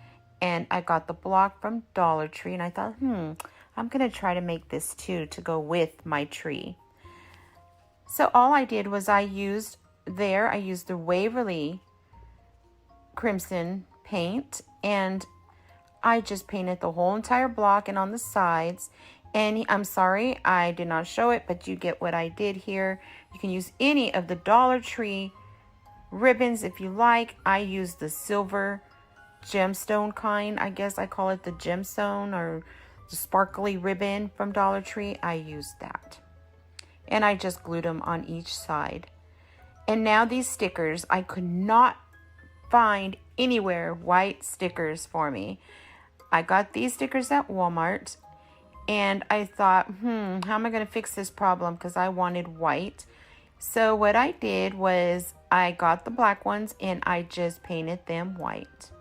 And I got the block from Dollar Tree. And I thought, I'm going to try to make this too to go with my tree. So all I did was I used the Waverly Crimson paint. And I just painted the whole entire block and on the sides. And I'm sorry, I did not show it, but you get what I did here. You can use any of the Dollar Tree ribbons if you like. I used the silver gemstone kind. I guess I call it the gemstone or the sparkly ribbon from Dollar Tree. I used that. And I just glued them on each side. And now these stickers, I could not find anywhere white stickers for me. I got these stickers at Walmart. And I thought, how am I going to fix this problem? Because I wanted white. So what I did was I got the black ones and I just painted them white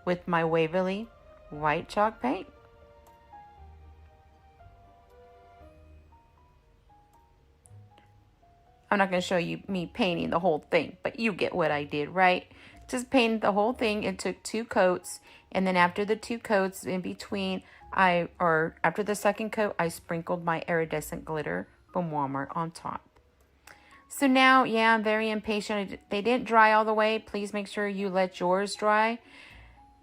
with my Waverly white chalk paint. I'm not going to show you me painting the whole thing, but you get what I did, right? Just painted the whole thing. It took 2 coats. And then after the 2 coats in between, after the second coat, I sprinkled my iridescent glitter from Walmart on top. So now, yeah, I'm very impatient. They didn't dry all the way. Please make sure you let yours dry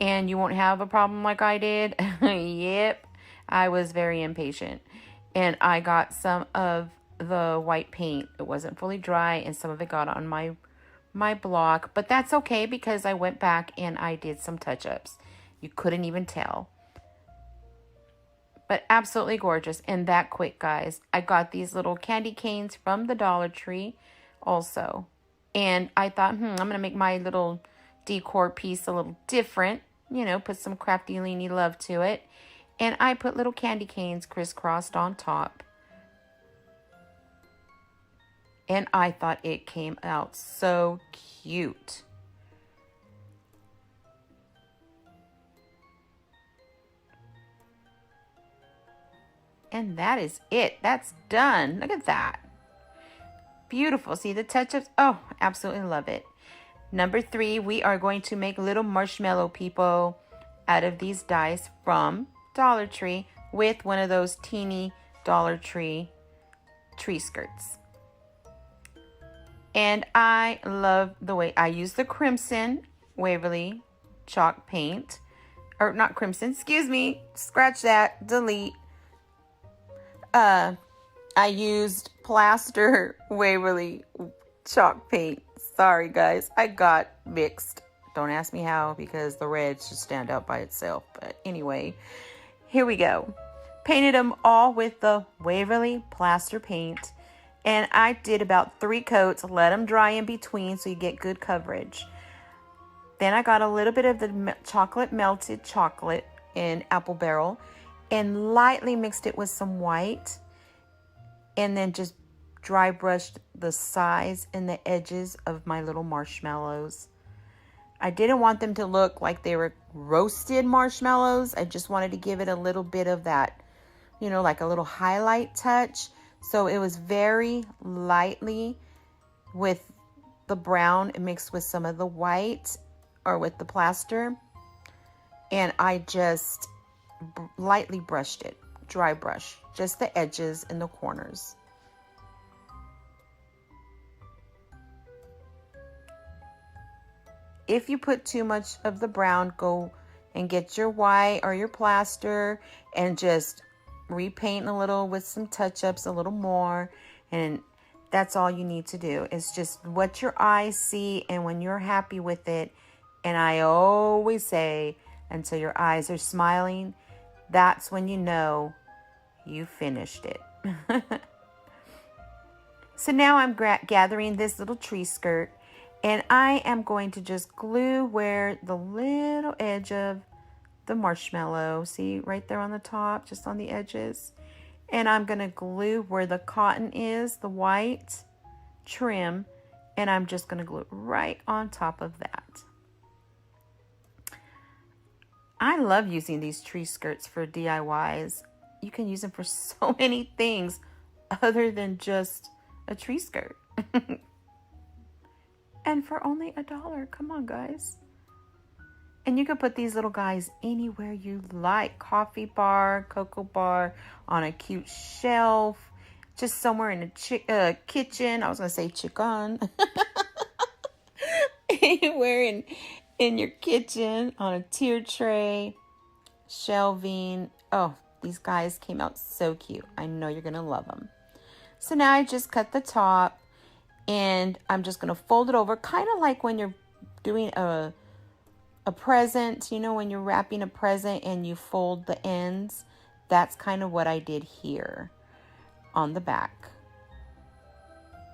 and you won't have a problem like I did. Yep, I was very impatient. And I got some of the white paint. It wasn't fully dry and some of it got on my block. But that's okay because I went back and I did some touch-ups. You couldn't even tell. But absolutely gorgeous and that quick, guys. I got these little candy canes from the Dollar Tree also. And I thought, I'm going to make my little decor piece a little different. You know, put some KraftyLeeny love to it. And I put little candy canes crisscrossed on top. And I thought it came out so cute. And that is it. That's done. Look at that. Beautiful. See the touch-ups? Oh, absolutely love it. Number 3, we are going to make little marshmallow people out of these dies from Dollar Tree with one of those teeny Dollar Tree tree skirts. And I love the way I use the crimson Waverly chalk paint. Or not crimson, excuse me. Scratch that, delete. I used plaster Waverly chalk paint. Sorry, guys. I got mixed. Don't ask me how because the red should stand out by itself. But anyway, here we go. Painted them all with the Waverly plaster paint. And I did about 3 coats. Let them dry in between so you get good coverage. Then I got a little bit of the melted chocolate in apple barrel. And lightly mixed it with some white. And then just dry brushed the sides and the edges of my little marshmallows. I didn't want them to look like they were roasted marshmallows. I just wanted to give it a little bit of that, you know, like a little highlight touch. So it was very lightly with the brown mixed with some of the white or with the plaster. And I just lightly brushed it, dry brush, just the edges and the corners. if you put too much of the brown, go and get your white or your plaster and just repaint a little with some touch-ups, a little more. And that's all you need to do. It's just what your eyes see, and when you're happy with it, and I always say, until your eyes are smiling, that's when you know you finished it. So now I'm gathering this little tree skirt, and I am going to just glue where the little edge of the marshmallow, see right there on the top, just on the edges. And I'm going to glue where the cotton is, the white trim, and I'm just going to glue it right on top of that. I love using these tree skirts for DIYs. You can use them for so many things other than just a tree skirt. And for only $1. Come on, guys. And you can put these little guys anywhere you like. Coffee bar, cocoa bar, on a cute shelf, just somewhere in a kitchen. I was going to say chicken. Anywhere in your kitchen, on a tier tray, shelving. Oh, these guys came out so cute. I know you're going to love them. So now I just cut the top, and I'm just going to fold it over, kind of like when you're doing a present, you know, when you're wrapping a present and you fold the ends. That's kind of what I did here on the back.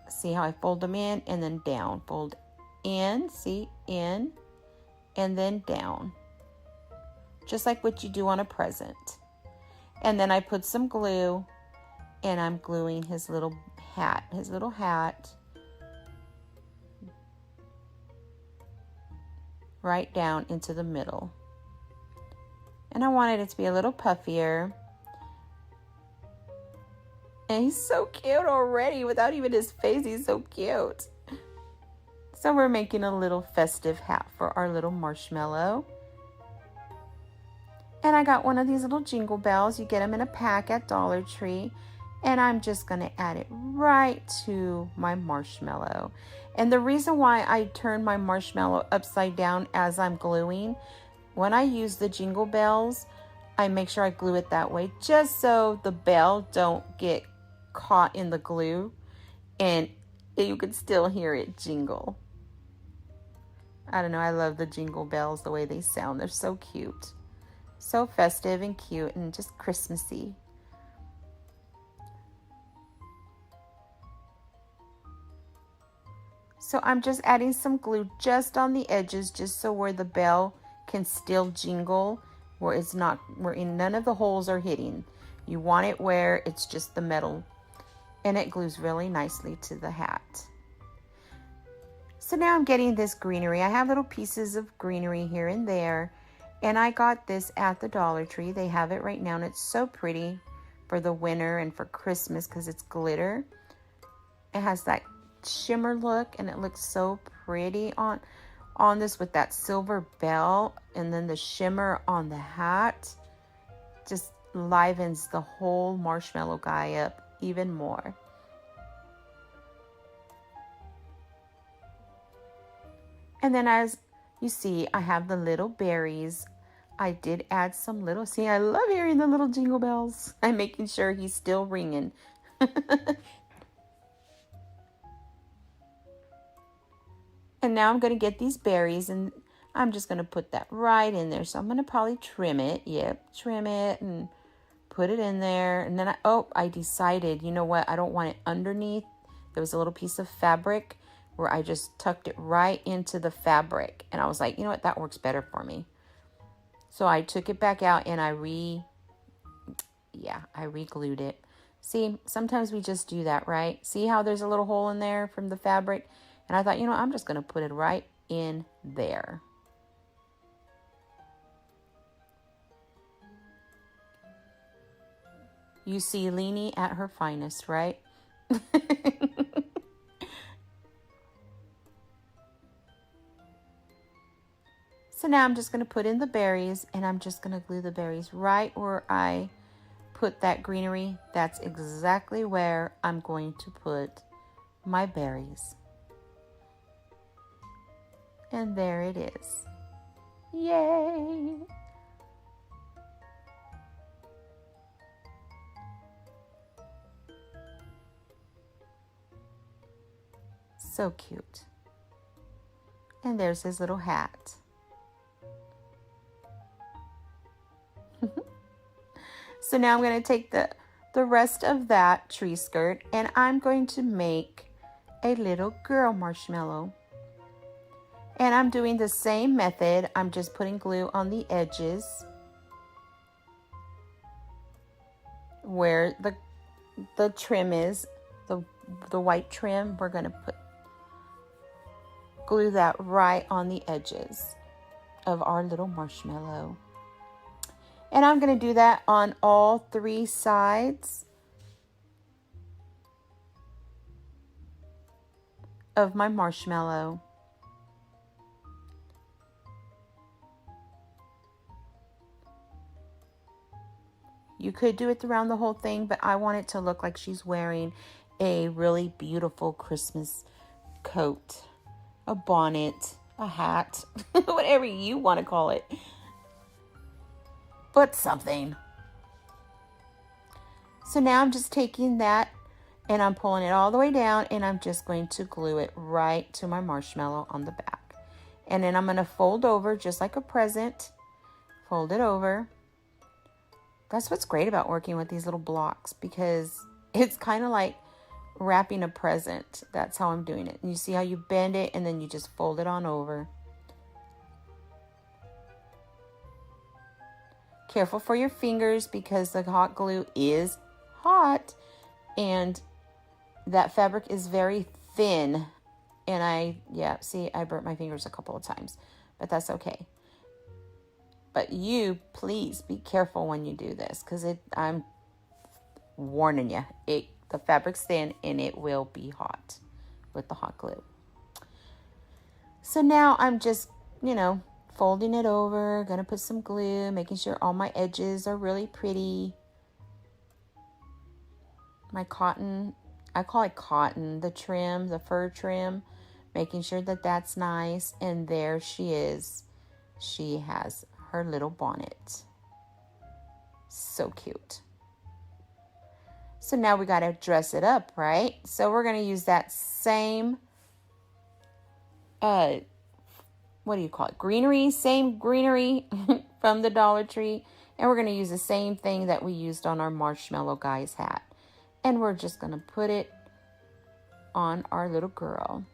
See how I fold them in and then down. Fold in, see, in, and then down. Just like what you do on a present. And then I put some glue, and I'm gluing his little hat. Right down into the middle. And I wanted it to be a little puffier. And he's so cute already without even his face. He's so cute. So we're making a little festive hat for our little marshmallow. And I got one of these little jingle bells. You get them in a pack at Dollar Tree. And I'm just going to add it right to my marshmallow. And the reason why I turn my marshmallow upside down as I'm gluing, when I use the jingle bells, I make sure I glue it that way, just so the bell don't get caught in the glue and you can still hear it jingle. I don't know, I love the jingle bells, the way they sound. They're so cute. So festive and cute and just Christmassy. So I'm just adding some glue just on the edges, just so where the bell can still jingle, where it's not, where none of the holes are hitting. You want it where it's just the metal, and it glues really nicely to the hat. So now I'm getting this greenery. I have little pieces of greenery here and there, and I got this at the Dollar Tree. They have it right now, and it's so pretty for the winter and for Christmas because it's glitter. It has that shimmer look, and it looks so pretty on this with that silver bell, and then the shimmer on the hat just livens the whole marshmallow guy up even more. And then as you see, I have the little berries. I did add some little, see, I love hearing the little jingle bells. I'm making sure he's still ringing. And now I'm going to get these berries, and I'm just going to put that right in there. So I'm going to probably trim it. Yep, trim it and put it in there. And then I decided, you know what? I don't want it underneath. There was a little piece of fabric where I just tucked it right into the fabric. And I was like, you know what? That works better for me. So I took it back out and I re-glued it. See, sometimes we just do that, right? See how there's a little hole in there from the fabric? And I thought, you know, I'm just going to put it right in there. You see Leeny at her finest, right? So now I'm just going to put in the berries, and I'm just going to glue the berries right where I put that greenery. That's exactly where I'm going to put my berries. And there it is. Yay! So cute. And there's his little hat. So now I'm going to take the rest of that tree skirt and I'm going to make a little girl marshmallow. And I'm doing the same method. I'm just putting glue on the edges where the trim is, the white trim. We're going to glue that right on the edges of our little marshmallow. And I'm going to do that on all 3 sides of my marshmallow. You could do it around the whole thing, but I want it to look like she's wearing a really beautiful Christmas coat, a bonnet, a hat, whatever you want to call it. But something. So now I'm just taking that and I'm pulling it all the way down and I'm just going to glue it right to my marshmallow on the back. And then I'm going to fold over just like a present. Fold it over. That's what's great about working with these little blocks because it's kind of like wrapping a present. That's how I'm doing it. And you see how you bend it and then you just fold it on over. Careful for your fingers because the hot glue is hot and that fabric is very thin. And I burnt my fingers a couple of times, but that's okay. But you, please be careful when you do this because I'm warning you, the fabric's thin and it will be hot with the hot glue. So now I'm just, folding it over, gonna put some glue, making sure all my edges are really pretty. My cotton, I call it cotton, the trim, the fur trim, making sure that that's nice. And there she is. She has her little bonnet. So cute. So now we got to dress it up, right? So we're going to use that same, what do you call it? Greenery, same greenery from the Dollar Tree. And we're going to use the same thing that we used on our Marshmallow guy's hat. And we're just going to put it on our little girl,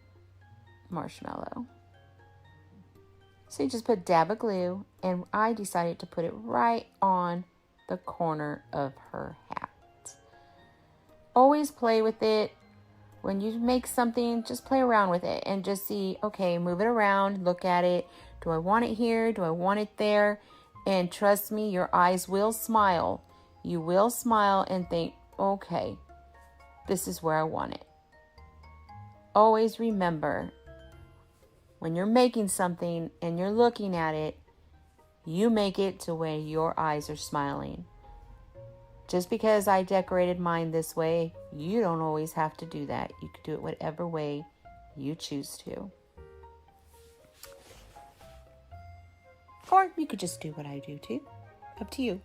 Marshmallow. So you just put a dab of glue, and I decided to put it right on the corner of her hat. Always play with it. When you make something, just play around with it and just see, okay, move it around, look at it. Do I want it here? Do I want it there? And trust me, your eyes will smile. You will smile and think, okay, this is where I want it. Always remember, when you're making something and you're looking at it, you make it to where your eyes are smiling. Just because I decorated mine this way, you don't always have to do that. You could do it whatever way you choose to. Or you could just do what I do too. Up to you.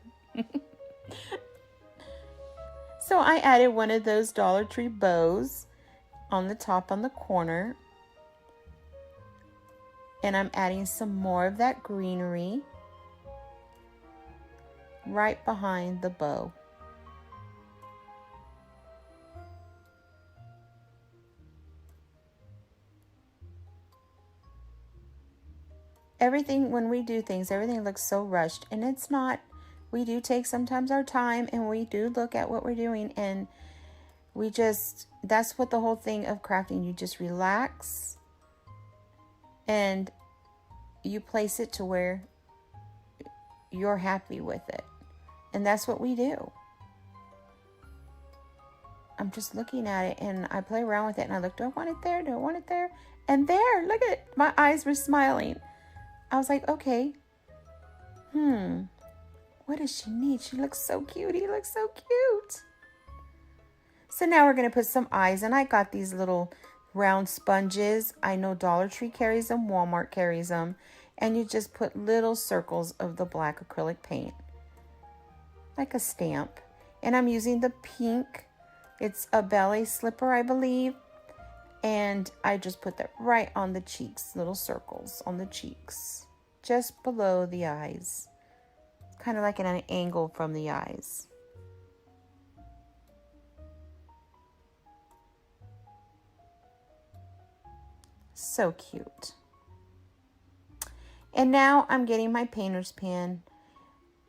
So I added one of those Dollar Tree bows on the top on the corner. And I'm adding some more of that greenery right behind the bow. Everything, when we do things, everything looks so rushed, and it's not. We do take sometimes our time and we do look at what we're doing, and that's what the whole thing of crafting. You just relax and you place it to where you're happy with it. And that's what we do. I'm just looking at it and I play around with it and I look, do I want it there? Do I want it there? And there, look at it. My eyes were smiling. I was like, okay, what does she need? She looks so cute. He looks so cute. So now we're going to put some eyes, and I got these little round sponges. I know Dollar Tree carries them, Walmart carries them. And you just put little circles of the black acrylic paint, like a stamp. And I'm using the pink. It's a ballet slipper, I believe. And I just put that right on the cheeks, little circles on the cheeks, just below the eyes. Kind of like at an angle from the eyes. So cute. And now I'm getting my painter's pen,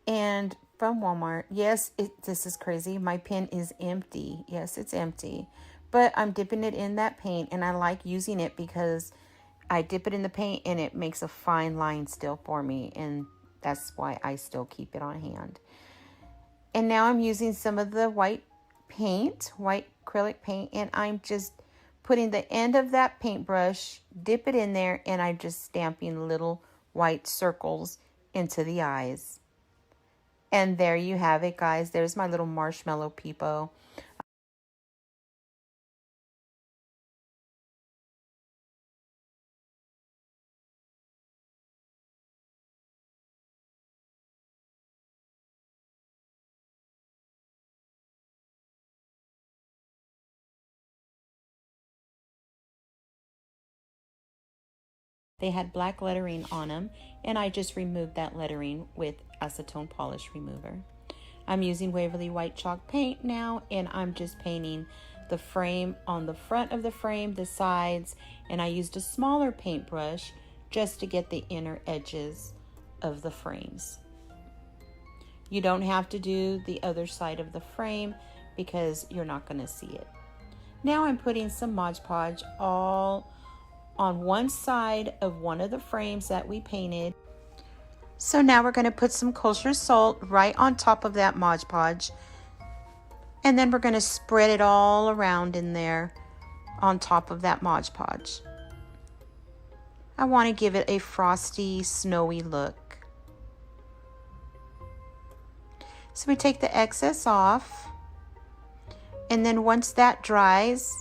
and from Walmart. Yes, this is crazy. My pen is empty. Yes, it's empty. But I'm dipping it in that paint, and I like using it because I dip it in the paint and it makes a fine line still for me, and that's why I still keep it on hand. And now I'm using some of the white paint, white acrylic paint, and I'm just putting the end of that paintbrush, dip it in there, and I'm just stamping little white circles into the eyes. And there you have it, guys. There's my little marshmallow peepo. They had black lettering on them, and I just removed that lettering with acetone polish remover. I'm using Waverly White Chalk paint now, and I'm just painting the frame on the front of the frame, the sides, and I used a smaller paintbrush just to get the inner edges of the frames. You don't have to do the other side of the frame because you're not going to see it. Now I'm putting some Mod Podge all on one side of one of the frames that we painted. So now we're going to put some kosher salt right on top of that Mod Podge. And then we're going to spread it all around in there on top of that Mod Podge. I want to give it a frosty, snowy look. So we take the excess off. And then once that dries,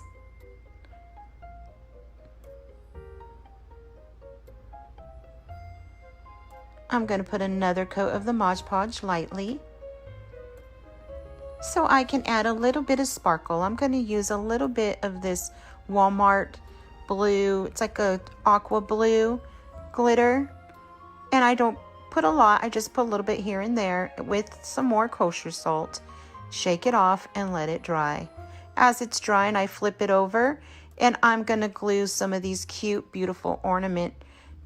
I'm going to put another coat of the Mod Podge lightly so I can add a little bit of sparkle. I'm going to use a little bit of this Walmart blue. It's like a aqua blue glitter. And I don't put a lot. I just put a little bit here and there with some more kosher salt. Shake it off and let it dry. As it's drying, I flip it over and I'm going to glue some of these cute, beautiful ornament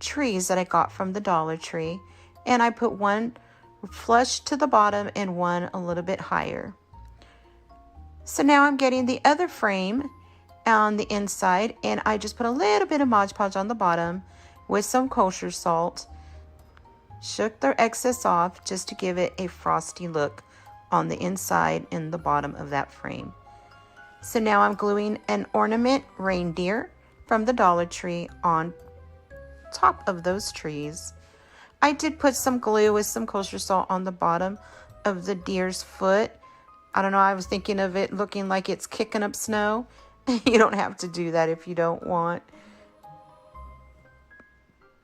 trees that I got from the Dollar Tree. And I put one flush to the bottom and one a little bit higher. So now I'm getting the other frame on the inside, and I just put a little bit of Mod Podge on the bottom with some kosher salt. Shook the excess off just to give it a frosty look on the inside and the bottom of that frame. So now I'm gluing an ornament reindeer from the Dollar Tree on top of those trees. I did put some glue with some kosher salt on the bottom of the deer's foot. I don't know, I was thinking of it looking like it's kicking up snow. You don't have to do that if you don't want.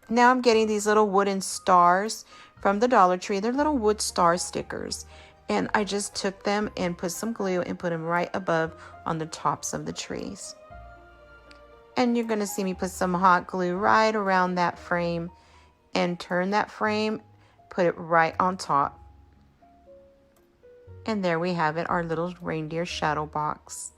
Now I'm getting these little wooden stars from the Dollar Tree. They're little wood star stickers. And I just took them and put some glue and put them right above on the tops of the trees. And you're going to see me put some hot glue right around that frame and turn that frame, put it right on top. And there we have it, our little reindeer shadow box.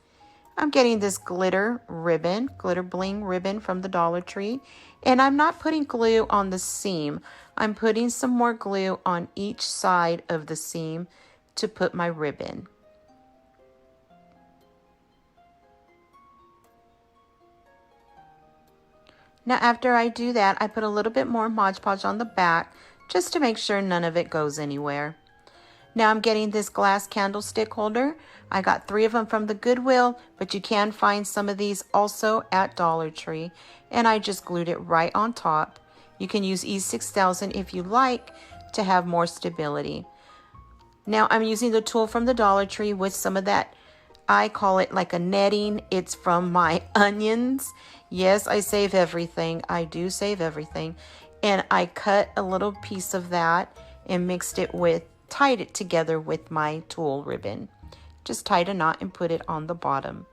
I'm getting this glitter ribbon, glitter bling ribbon from the Dollar Tree. And I'm not putting glue on the seam. I'm putting some more glue on each side of the seam to put my ribbon. Now after I do that, I put a little bit more Mod Podge on the back just to make sure none of it goes anywhere. Now I'm getting this glass candlestick holder. I got 3 of them from the Goodwill, but you can find some of these also at Dollar Tree. And I just glued it right on top. You can use E6000 if you like to have more stability. Now I'm using the tool from the Dollar Tree with some of that I call it like a netting. It's from my onions. Yes, I save everything. I do save everything. And I cut a little piece of that and mixed it with, tied it together with my tulle ribbon. Just tied a knot and put it on the bottom.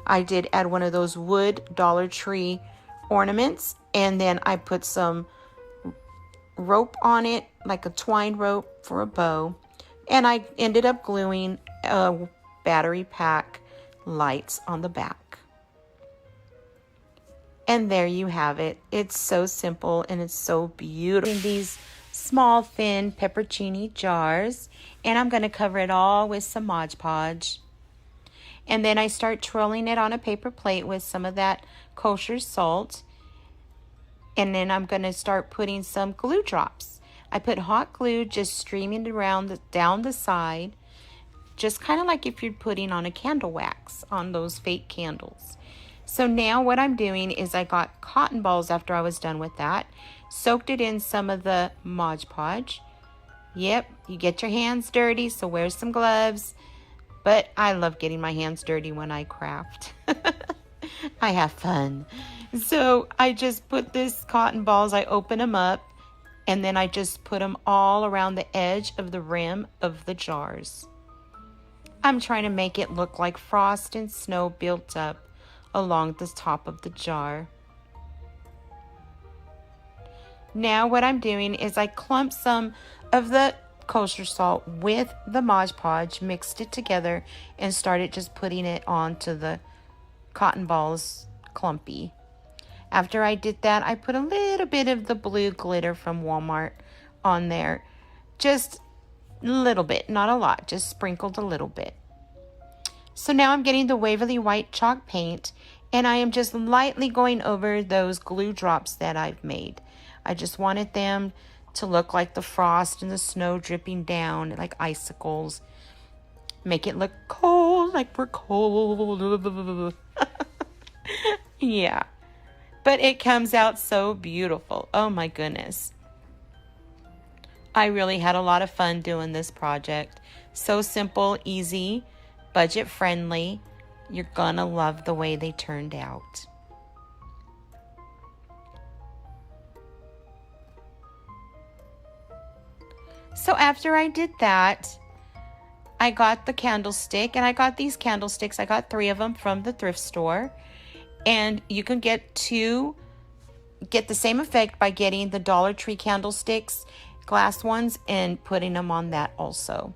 I did add one of those wood Dollar Tree ornaments, and then I put some rope on it, like a twine rope for a bow, and I ended up gluing battery pack lights on the back. And there you have it. It's so simple and it's so beautiful. In these small thin peppercini jars, and I'm going to cover it all with some Mod Podge. And then I start twirling it on a paper plate with some of that kosher salt. And then I'm going to start putting some glue drops. I put hot glue just streaming around down the side, just kind of like if you're putting on a candle wax on those fake candles. So now what I'm doing is I got cotton balls after I was done with that, soaked it in some of the Mod Podge. Yep, you get your hands dirty, so wear some gloves. But I love getting my hands dirty when I craft. I have fun. So I just put this cotton balls, I open them up, and then I just put them all around the edge of the rim of the jars. I'm trying to make it look like frost and snow built up along the top of the jar. Now what I'm doing is I clumped some of the kosher salt with the Mod Podge, mixed it together, and started just putting it onto the cotton balls clumpy. After I did that, I put a little bit of the blue glitter from Walmart on there. Just a little bit, not a lot, just sprinkled a little bit. So now I'm getting the Waverly White chalk paint, and I am just lightly going over those glue drops that I've made. I just wanted them to look like the frost and the snow dripping down, like icicles. Make it look cold, like we're cold. Yeah. But it comes out so beautiful. Oh my goodness. I really had a lot of fun doing this project. So simple, easy, budget friendly. You're gonna love the way they turned out. So after I did that, I got the candlestick, and I got these candlesticks. I got 3 of them from the thrift store. And you can get the same effect by getting the Dollar Tree candlesticks, glass ones, and putting them on that also.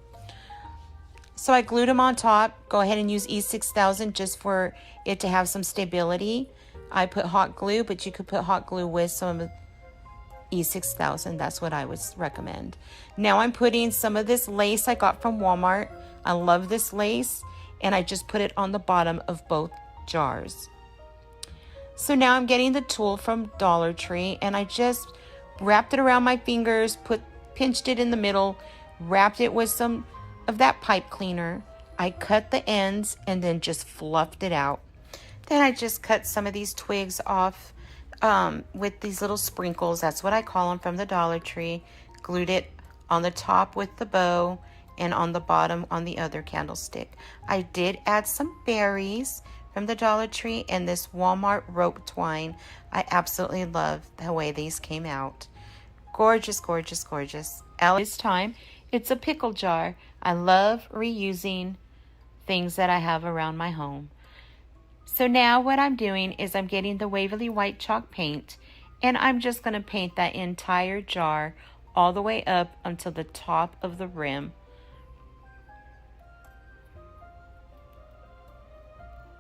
So I glued them on top. Go ahead and use E6000 just for it to have some stability. I put hot glue, but you could put hot glue with some E6000. That's what I would recommend. Now I'm putting some of this lace I got from Walmart. I love this lace, and I just put it on the bottom of both jars. So now I'm getting the tulle from Dollar Tree, and I just wrapped it around my fingers, pinched it in the middle, wrapped it with some of that pipe cleaner. I cut the ends and then just fluffed it out. Then I just cut some of these twigs off with these little sprinkles. That's what I call them, from the Dollar Tree. Glued it on the top with the bow and on the bottom on the other candlestick. I did add some berries from the Dollar Tree and this Walmart rope twine. I absolutely love the way these came out. Gorgeous, gorgeous, gorgeous. This time, it's a pickle jar. I love reusing things that I have around my home. So now what I'm doing is I'm getting the Waverly White chalk paint, and I'm just going to paint that entire jar all the way up until the top of the rim.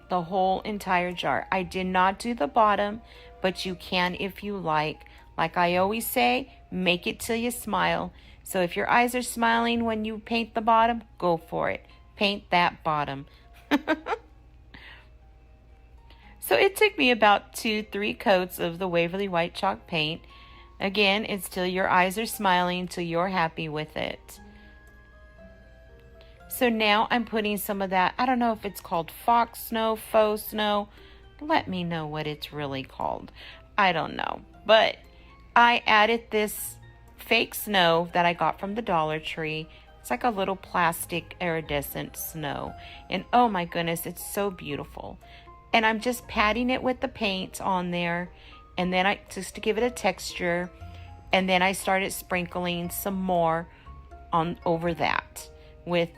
The whole entire jar. I did not do the bottom, but you can if you like. Like I always say, make it till you smile. So if your eyes are smiling when you paint the bottom, go for it. Paint that bottom. So it took me about 2-3 coats of the Waverly White chalk paint. Again, it's till your eyes are smiling, till you're happy with it. So now I'm putting some of that, I don't know if it's called fox snow, faux snow. Let me know what it's really called. I don't know. But I added this fake snow that I got from the Dollar Tree. It's like a little plastic iridescent snow. And oh my goodness, it's so beautiful. And I'm just patting it with the paint on there. And then just to give it a texture. And then I started sprinkling some more on over that with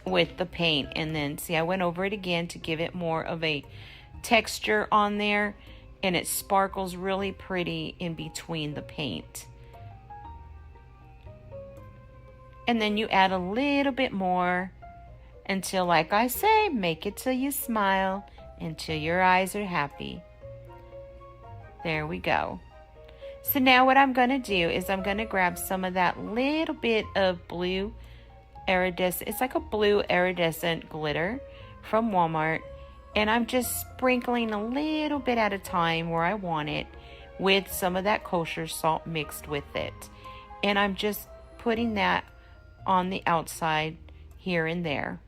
the paint. And then see, I went over it again to give it more of a texture on there. And it sparkles really pretty in between the paint. And then you add a little bit more until, like I say, make it till you smile, until your eyes are happy. There we go. So now what I'm going to do is I'm going to grab some of that little bit of blue iridescent. It's like a blue iridescent glitter from Walmart. And I'm just sprinkling a little bit at a time where I want it with some of that kosher salt mixed with it. And I'm just putting that on the outside here and there.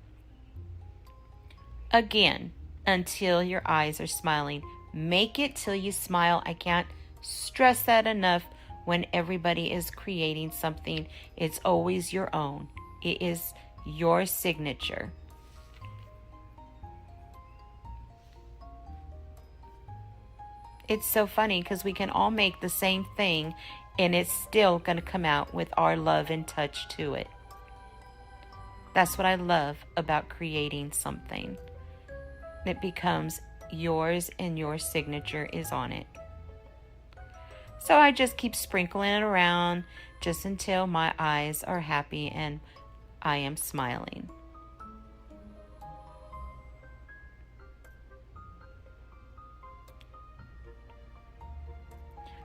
Again, until your eyes are smiling. Make it till you smile. I can't stress that enough when everybody is creating something. It's always your own. It is your signature. It's so funny because we can all make the same thing and it's still going to come out with our love and touch to it. That's what I love about creating something. It becomes yours and your signature is on it. So I just keep sprinkling it around just until my eyes are happy and I am smiling.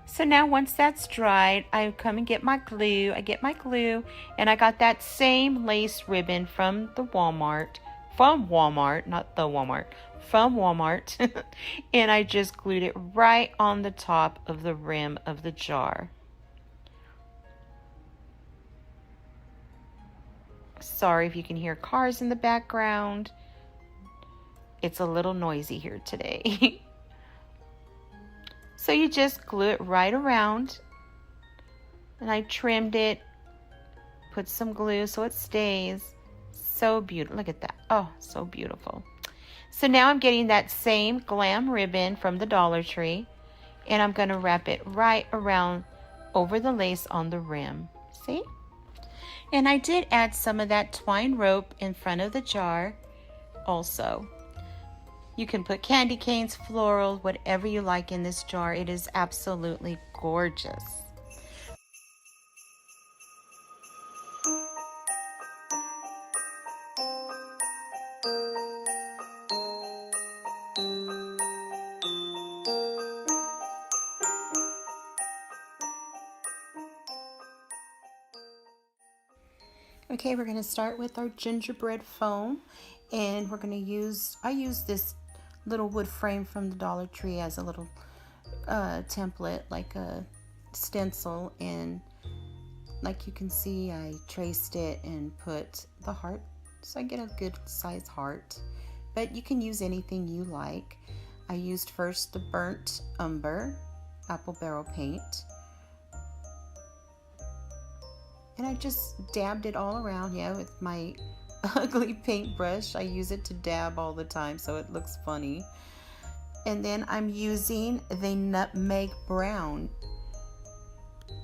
So now once that's dried, I come and get my glue. I get my glue and I got that same lace ribbon from the Walmart. From Walmart, not the Walmart. From Walmart. And I just glued it right on the top of the rim of the jar. Sorry if you can hear cars in the background. It's a little noisy here today. So you just glue it right around. And I trimmed it. Put some glue so it stays. So beautiful. Look at that. Oh, so beautiful. So now I'm getting that same glam ribbon from the Dollar Tree. And I'm going to wrap it right around over the lace on the rim. See? And I did add some of that twine rope in front of the jar also. You can put candy canes, floral, whatever you like in this jar. It is absolutely gorgeous. Okay, we're going to start with our gingerbread foam, and we're going to I use this little wood frame from the Dollar Tree as a little template, like a stencil, and like you can see, I traced it and put the heart, so I get a good size heart, but you can use anything you like. I used first the burnt umber apple barrel paint, and I just dabbed it all around, with my ugly paintbrush. I use it to dab all the time so it looks funny. And then I'm using the nutmeg brown.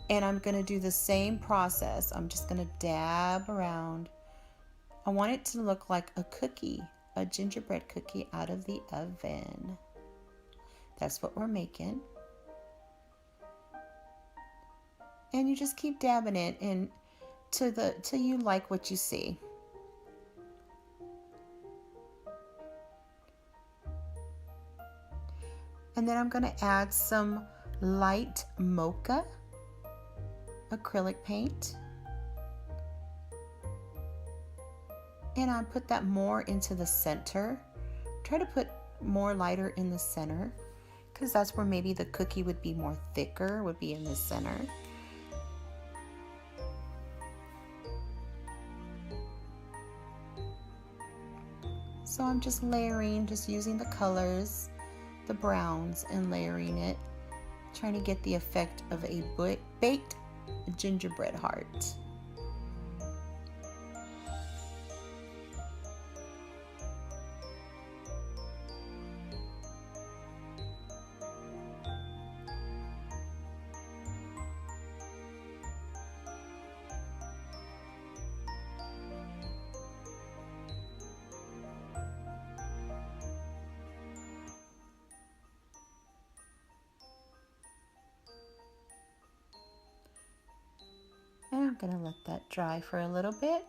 And I'm going to do the same process. I'm just going to dab around. I want it to look like a cookie, a gingerbread cookie out of the oven. That's what we're making. And you just keep dabbing it in till you like what you see. And then I'm going to add some light mocha acrylic paint. And I put that more into the center. Try to put more lighter in the center, because that's where maybe the cookie would be more thicker, would be in the center. So I'm just layering, just using the colors, the browns, and layering it, trying to get the effect of a baked gingerbread heart. I'm gonna let that dry for a little bit.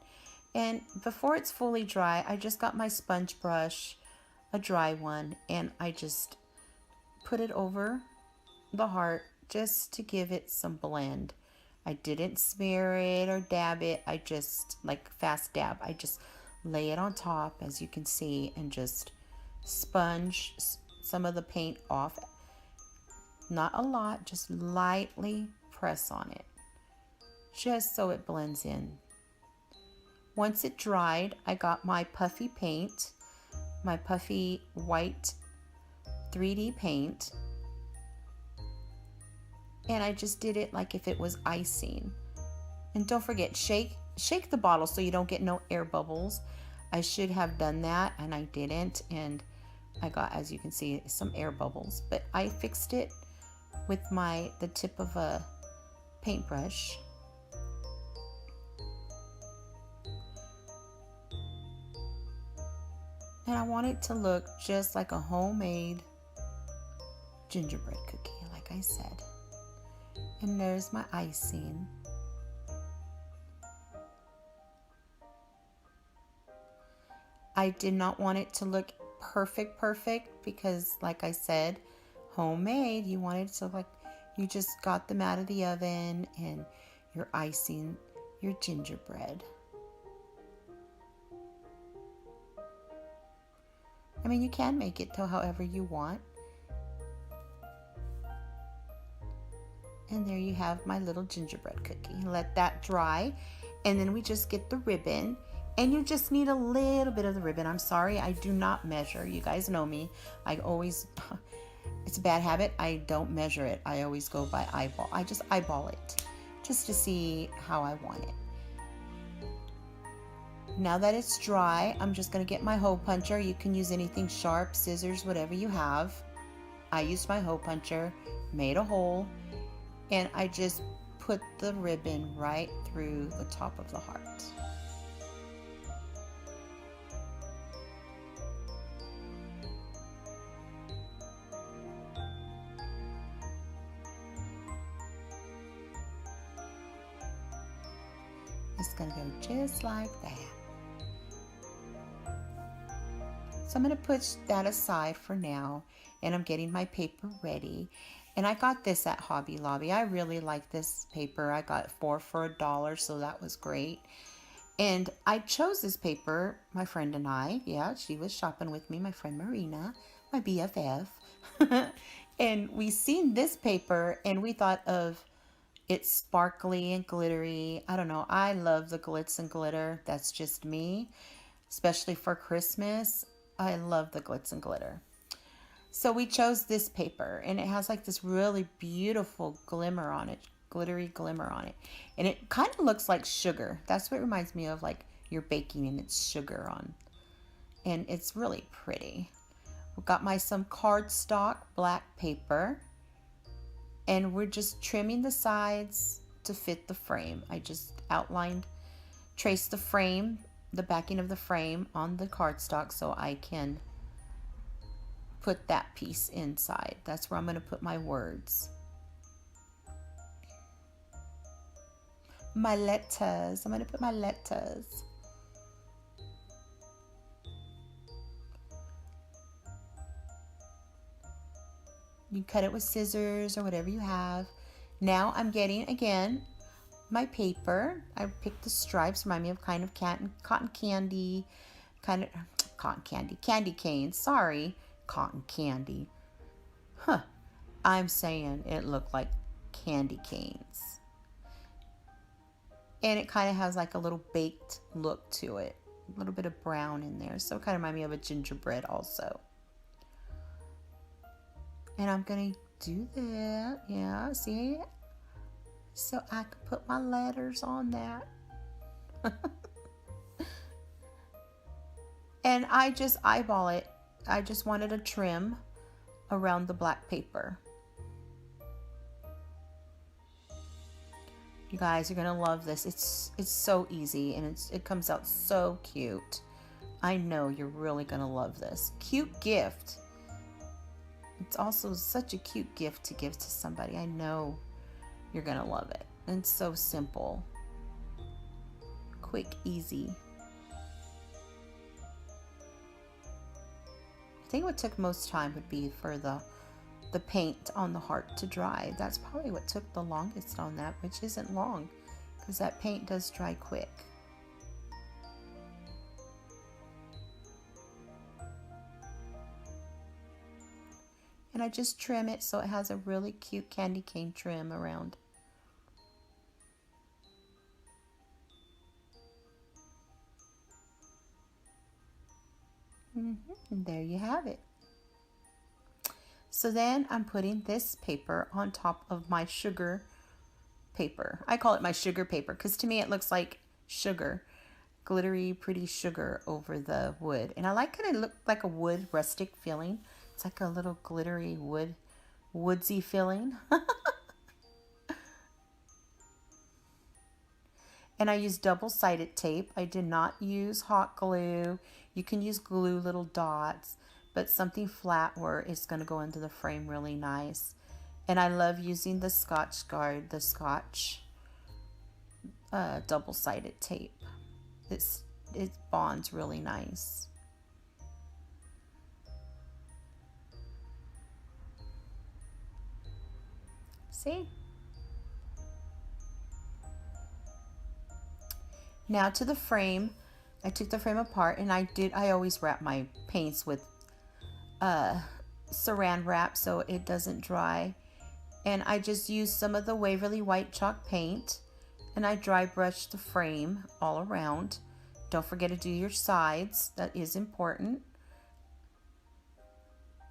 And before it's fully dry, I just got my sponge brush, a dry one, and I just put it over the heart just to give it some blend. I didn't smear it or dab it. I just, like fast dab, I just lay it on top, as you can see, and just sponge some of the paint off. Not a lot, just lightly press on it, just so it blends in. Once it dried, I got my puffy paint, my puffy white 3D paint, and I just did it like if it was icing. And don't forget, shake the bottle so you don't get no air bubbles. I should have done that and I didn't, and I got, as you can see, some air bubbles, but I fixed it with the tip of a paintbrush. And I want it to look just like a homemade gingerbread cookie, like I said. And there's my icing. I did not want it to look perfect because, like I said, homemade, you want it to look like you just got them out of the oven and you're icing your gingerbread. I mean, you can make it to however you want. And there you have my little gingerbread cookie. Let that dry, and then we just get the ribbon, and you just need a little bit of the ribbon. I'm sorry, I do not measure. You guys know me. I always, it's a bad habit. I don't measure it. I always go by eyeball. I just eyeball it just to see how I want it. Now that it's dry, I'm just going to get my hole puncher. You can use anything sharp, scissors, whatever you have. I used my hole puncher, made a hole, and I just put the ribbon right through the top of the heart. It's going to go just like that. So I'm going to put that aside for now, and I'm getting my paper ready. And I got this at Hobby Lobby. I really like this paper. I got 4 for $1, so that was great. And I chose this paper, my friend and I. Yeah, she was shopping with me, my friend Marina, my BFF. And we seen this paper, and we thought of it's sparkly and glittery. I don't know. I love the glitz and glitter. That's just me, especially for Christmas. I love the glitz and glitter. So we chose this paper, and it has like this really beautiful glimmer on it, glittery glimmer on it. And it kind of looks like sugar. That's what it reminds me of, like you're baking and it's sugar on. And it's really pretty. We've got some cardstock black paper, and we're just trimming the sides to fit the frame. I just traced the frame, the backing of the frame on the cardstock so I can put that piece inside. That's where I'm going to put my words. My letters. I'm going to put my letters. You cut it with scissors or whatever you have. Now I'm getting, again, my paper. I picked the stripes, remind me of kind of cotton candy, candy canes, sorry. Cotton candy. I'm saying it looked like candy canes. And it kind of has like a little baked look to it. A little bit of brown in there. So it kind of reminds me of a gingerbread also. And I'm going to do that. Yeah, see? So I can put my letters on that. And I just eyeball it. I just wanted a trim around the black paper. You guys are gonna love this. It's so easy, and it comes out so cute. I know you're really gonna love this. Cute gift. It's also such a cute gift to give to somebody. I know you're gonna love it. And it's so simple. quick, easy. I think what took most time would be for the paint on the heart to dry. That's probably what took the longest on that, which isn't long because that paint does dry quick. And I just trim it so it has a really cute candy cane trim around. And there you have it. So then I'm putting this paper on top of my sugar paper. I call it my sugar paper because to me it looks like sugar, glittery, pretty sugar over the wood. And I like it. It look like a wood rustic feeling. It's like a little glittery woodsy feeling. And I use double-sided tape. I did not use hot glue. You can use glue little dots, but something flat where it's going to go into the frame really nice. And I love using the Scotch Guard, the Scotch double-sided tape. It bonds really nice. See? Now to the frame. I took the frame apart and I always wrap my paints with saran wrap so it doesn't dry. And I just use some of the Waverly white chalk paint and I dry brush the frame all around. Don't forget to do your sides. That is important.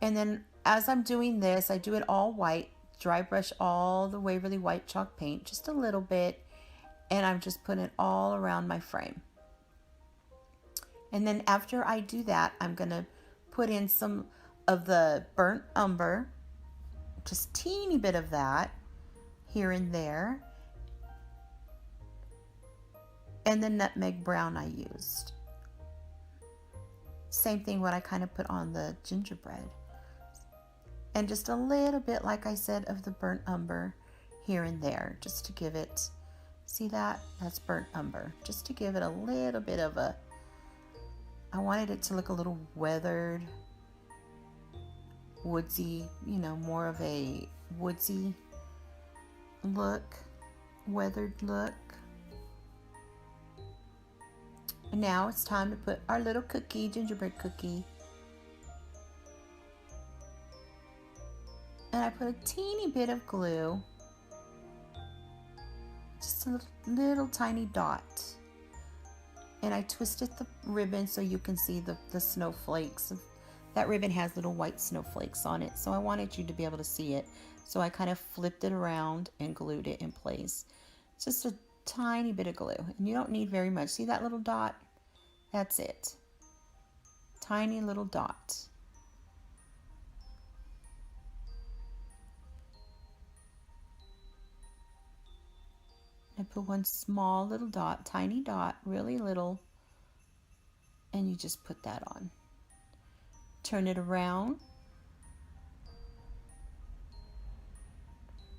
And then as I'm doing this, I do it all white. Dry brush all the Waverly white chalk paint, just a little bit. And I'm just putting it all around my frame. And then after I do that, I'm going to put in some of the burnt umber, just teeny bit of that here and there. And the nutmeg brown I used. Same thing what I kind of put on the gingerbread. And just a little bit, like I said, of the burnt umber here and there, just to give it, see that? That's burnt umber. Just to give it a little bit of a, I wanted it to look a little weathered, woodsy, you know, more of a woodsy look, weathered look. And now it's time to put our little cookie, gingerbread cookie. And I put a teeny bit of glue, just a little tiny dot. And I twisted the ribbon so you can see the snowflakes. That ribbon has little white snowflakes on it, so I wanted you to be able to see it. So I kind of flipped it around and glued it in place. Just a tiny bit of glue, and you don't need very much. See that little dot? That's it. Tiny little dot. I put one small little dot, tiny dot, really little, and you just put that on. Turn it around.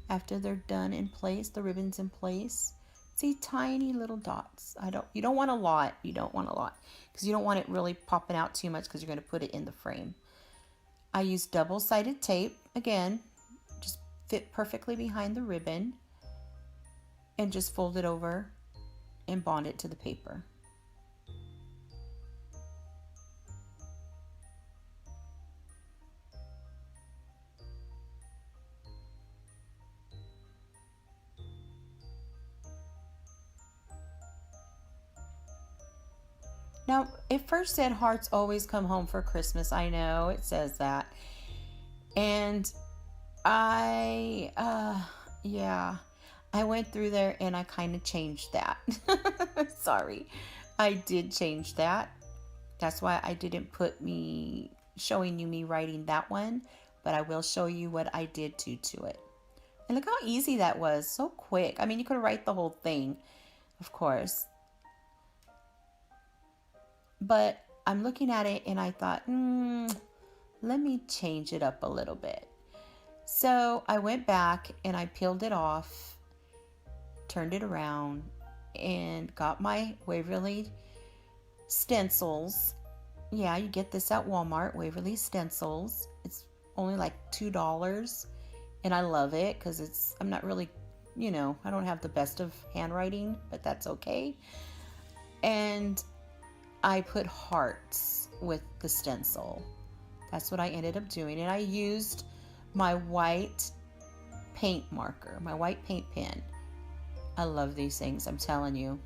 After they're done in place, the ribbon's in place. See, tiny little dots. You don't want a lot. You don't want a lot because you don't want it really popping out too much because you're going to put it in the frame. I use double-sided tape. Again, just fit perfectly behind the ribbon. And just fold it over and bond it to the paper. Now, it first said hearts always come home for Christmas. I know it says that. And yeah. I went through there and I kind of changed that. Sorry. I did change that. That's why I didn't put me showing you me writing that one, but I will show you what I did to it. And look how easy that was. So quick. I mean, you could write the whole thing, of course. But I'm looking at it and I thought, let me change it up a little bit. So I went back and I peeled it off, turned it around, and got my Waverly stencils. Yeah, you get this at Walmart, Waverly stencils. It's only like $2, and I love it because I'm not really, I don't have the best of handwriting, but that's okay. And I put hearts with the stencil. That's what I ended up doing. And I used my white paint marker, my white paint pen. I love these things, I'm telling you.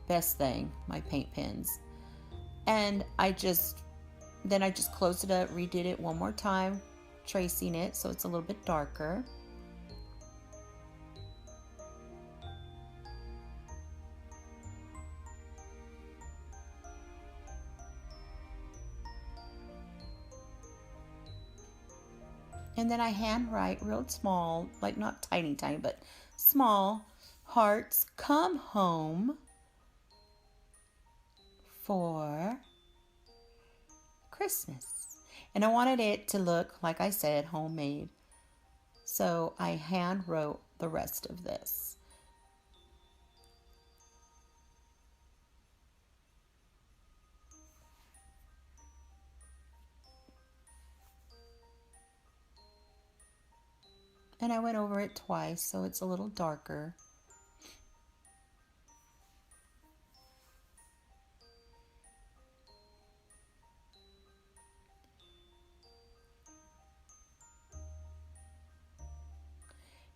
Best thing, my paint pens. And then I just closed it up, redid it one more time, tracing it so it's a little bit darker. And then I handwrite real small, like not tiny, but small hearts, come home for Christmas. And I wanted it to look, like I said, homemade. So I hand wrote the rest of this. And I went over it twice, so it's a little darker.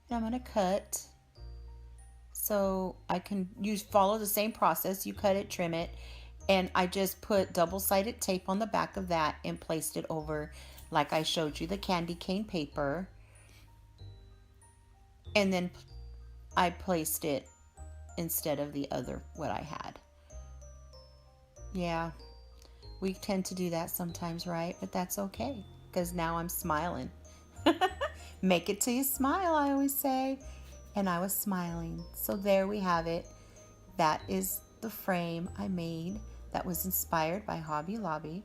And I'm going to cut. So I can follow the same process. You cut it, trim it. And I just put double-sided tape on the back of that and placed it over, like I showed you, the candy cane paper. And then I placed it instead of the other, what I had. Yeah, we tend to do that sometimes, right? But that's okay, because now I'm smiling. Make it till you smile, I always say. And I was smiling. So there we have it. That is the frame I made that was inspired by Hobby Lobby.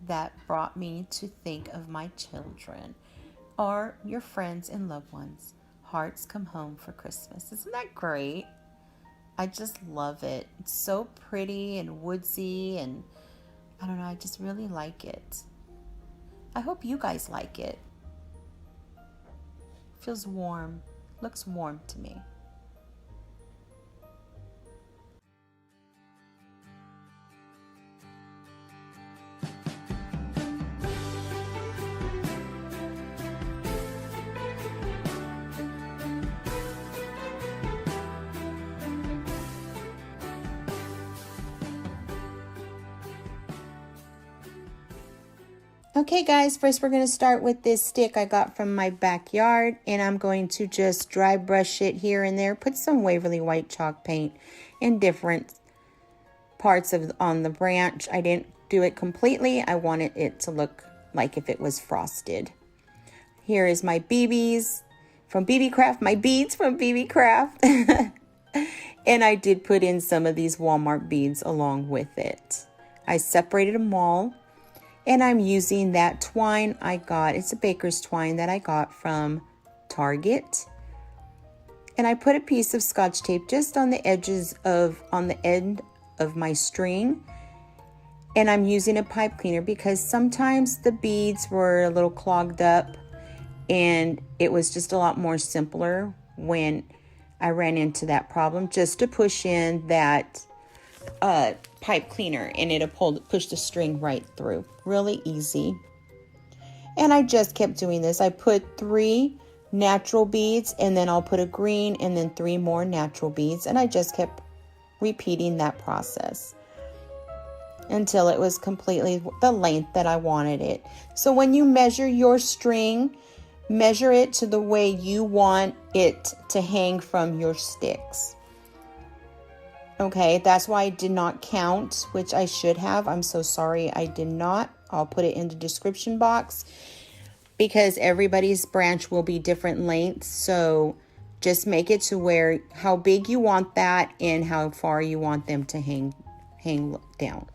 That brought me to think of my children or your friends and loved ones. Hearts come home for Christmas. Isn't that great? I just love it. It's so pretty and woodsy, and I don't know, I just really like it. I hope you guys like it. Feels warm. Looks warm to me. Okay guys, first we're going to start with this stick I got from my backyard, and I'm going to just dry brush it here and there, put some Waverly white chalk paint in different parts on the branch. I didn't do it completely. I wanted it to look like if it was frosted. Here is my BBs from BB Craft, my beads from BB Craft. And I did put in some of these Walmart beads along with it. I separated them all. And I'm using that twine I got. It's a baker's twine that I got from Target. And I put a piece of Scotch tape just on the on the end of my string. And I'm using a pipe cleaner because sometimes the beads were a little clogged up. And it was just a lot more simpler when I ran into that problem. Just to push in that pipe cleaner, and it'll push the string right through. Really easy. And I just kept doing this. I put 3 natural beads, and then I'll put a green, and then 3 more natural beads, and I just kept repeating that process until it was completely the length that I wanted it. So when you measure your string, measure it to the way you want it to hang from your sticks. Okay, that's why I did not count, which I should have. I'm so sorry I did not. I'll put it in the description box because everybody's branch will be different lengths. So just make it to where how big you want that and how far you want them to hang down.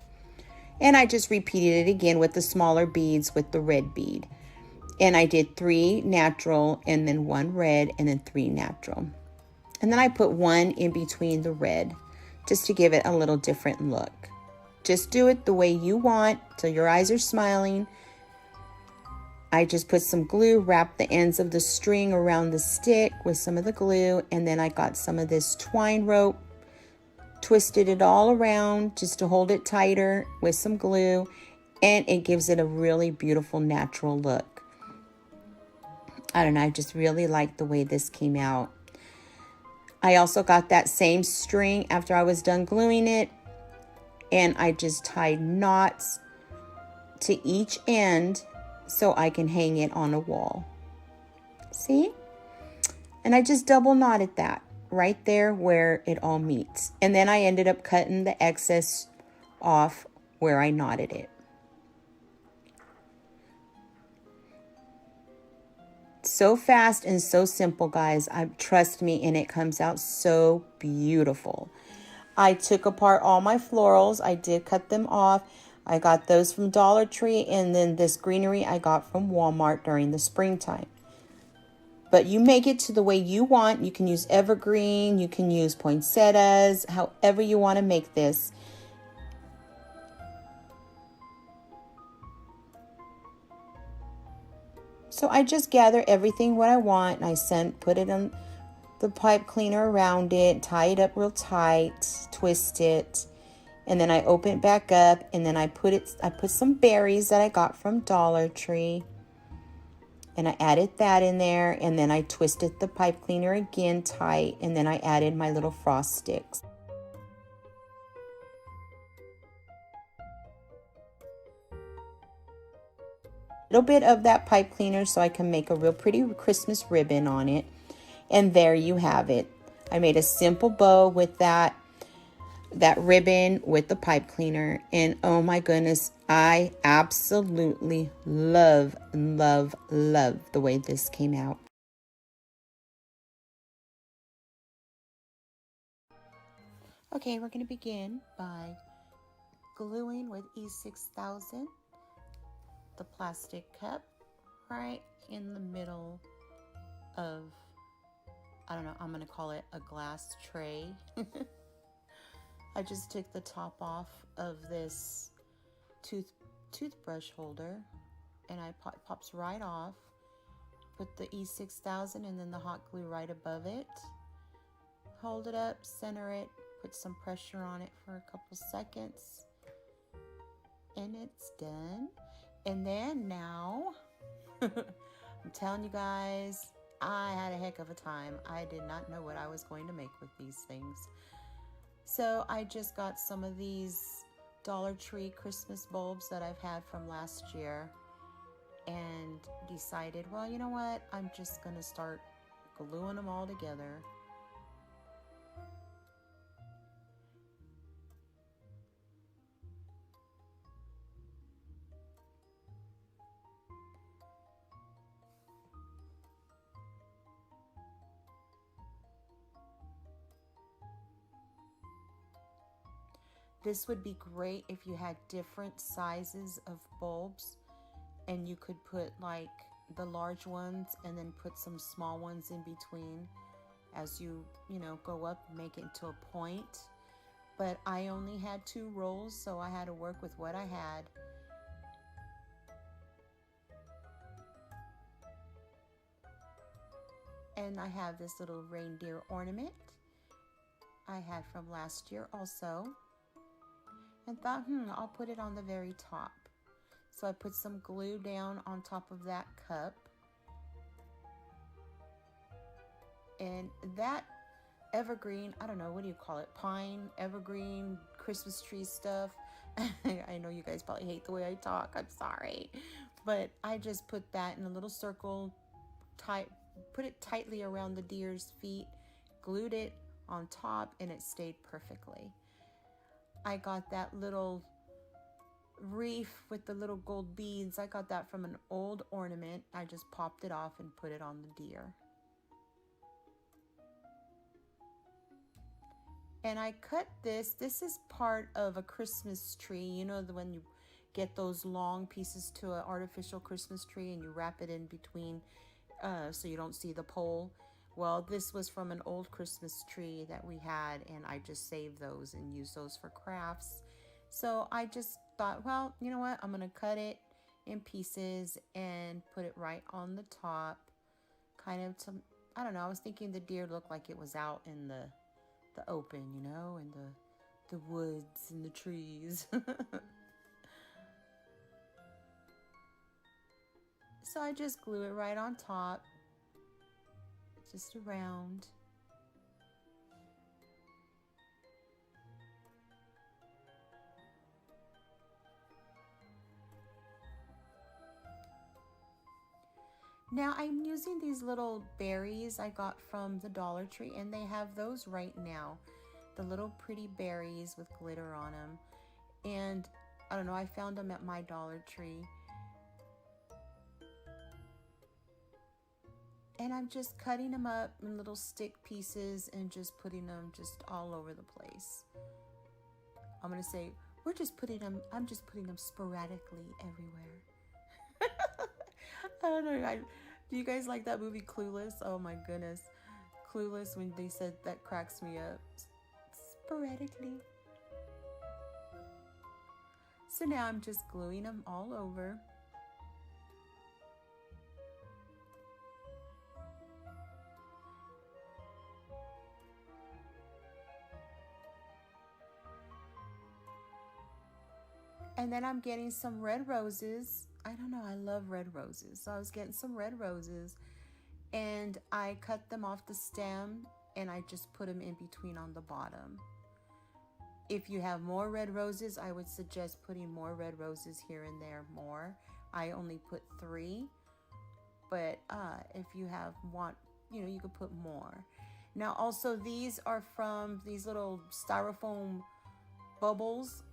And I just repeated it again with the smaller beads with the red bead. And I did 3 natural and then 1 red and then 3 natural. And then I put one in between the red just to give it a little different look. Just do it the way you want till your eyes are smiling. I just put some glue, wrapped the ends of the string around the stick with some of the glue, and then I got some of this twine rope, twisted it all around just to hold it tighter with some glue, and it gives it a really beautiful natural look. I don't know, I just really like the way this came out. I also got that same string after I was done gluing it, and I just tied knots to each end so I can hang it on a wall. See? And I just double knotted that right there where it all meets. And then I ended up cutting the excess off where I knotted it. So fast and so simple, guys. Trust me, and it comes out so beautiful. I took apart all my florals. I did cut them off. I got those from Dollar Tree, and then this greenery I got from Walmart during the springtime. But you make it to the way you want. You can use evergreen, you can use poinsettias, however you want to make this. So I just gather everything what I want, and I put it on the pipe cleaner around it, tie it up real tight, twist it, and then I open it back up, and then I put some berries that I got from Dollar Tree, and I added that in there, and then I twisted the pipe cleaner again tight, and then I added my little frost sticks. Little bit of that pipe cleaner so I can make a real pretty Christmas ribbon on it. And there you have it. I made a simple bow with that ribbon with the pipe cleaner. And oh my goodness, I absolutely love the way this came out. Okay, we're going to begin by gluing with E6000 the plastic cup right in the middle of, I don't know, I'm going to call it a glass tray. I just took the top off of this toothbrush holder, and it pops right off. Put the E6000 and then the hot glue right above it. Hold it up, center it, put some pressure on it for a couple seconds, and it's done. And then now, I'm telling you guys, I had a heck of a time. I did not know what I was going to make with these things. So I just got some of these Dollar Tree Christmas bulbs that I've had from last year, and decided, well, you know what? I'm just going to start gluing them all together. This would be great if you had different sizes of bulbs, and you could put like the large ones and then put some small ones in between as you go up, make it into a point. But I only had 2 rolls, so I had to work with what I had. And I have this little reindeer ornament I had from last year also, and thought, I'll put it on the very top. So I put some glue down on top of that cup. And that evergreen, I don't know, what do you call it? Pine, evergreen, Christmas tree stuff. I know you guys probably hate the way I talk. I'm sorry. But I just put that in a little circle, put it tightly around the deer's feet, glued it on top, and it stayed perfectly. I got that little wreath with the little gold beads. I got that from an old ornament. I just popped it off and put it on the deer. And I cut this. This is part of a Christmas tree. You know, when you get those long pieces to an artificial Christmas tree and you wrap it in between so you don't see the pole. Well, this was from an old Christmas tree that we had, and I just saved those and used those for crafts. So I just thought, well, you know what? I'm going to cut it in pieces and put it right on the top. Kind of to, I don't know, I was thinking the deer looked like it was out in the open, you know, in the woods and the trees. So I just glue it right on top, just around. Now I'm using these little berries I got from the Dollar Tree, and they have those right now. The little pretty berries with glitter on them. And I don't know, I found them at my Dollar Tree. And I'm just cutting them up in little stick pieces and just putting them just all over the place. I'm gonna say, I'm just putting them sporadically everywhere. I don't know, do you guys like that movie Clueless? Oh my goodness. Clueless, when they said that, cracks me up. Sporadically. So now I'm just gluing them all over. And then I'm getting some red roses. I don't know, I love red roses. So I was getting some red roses, and I cut them off the stem and I just put them in between on the bottom. If you have more red roses, I would suggest putting more red roses here and there more. I only put 3, but if you you could put more. Now also, these are from these little styrofoam bubbles.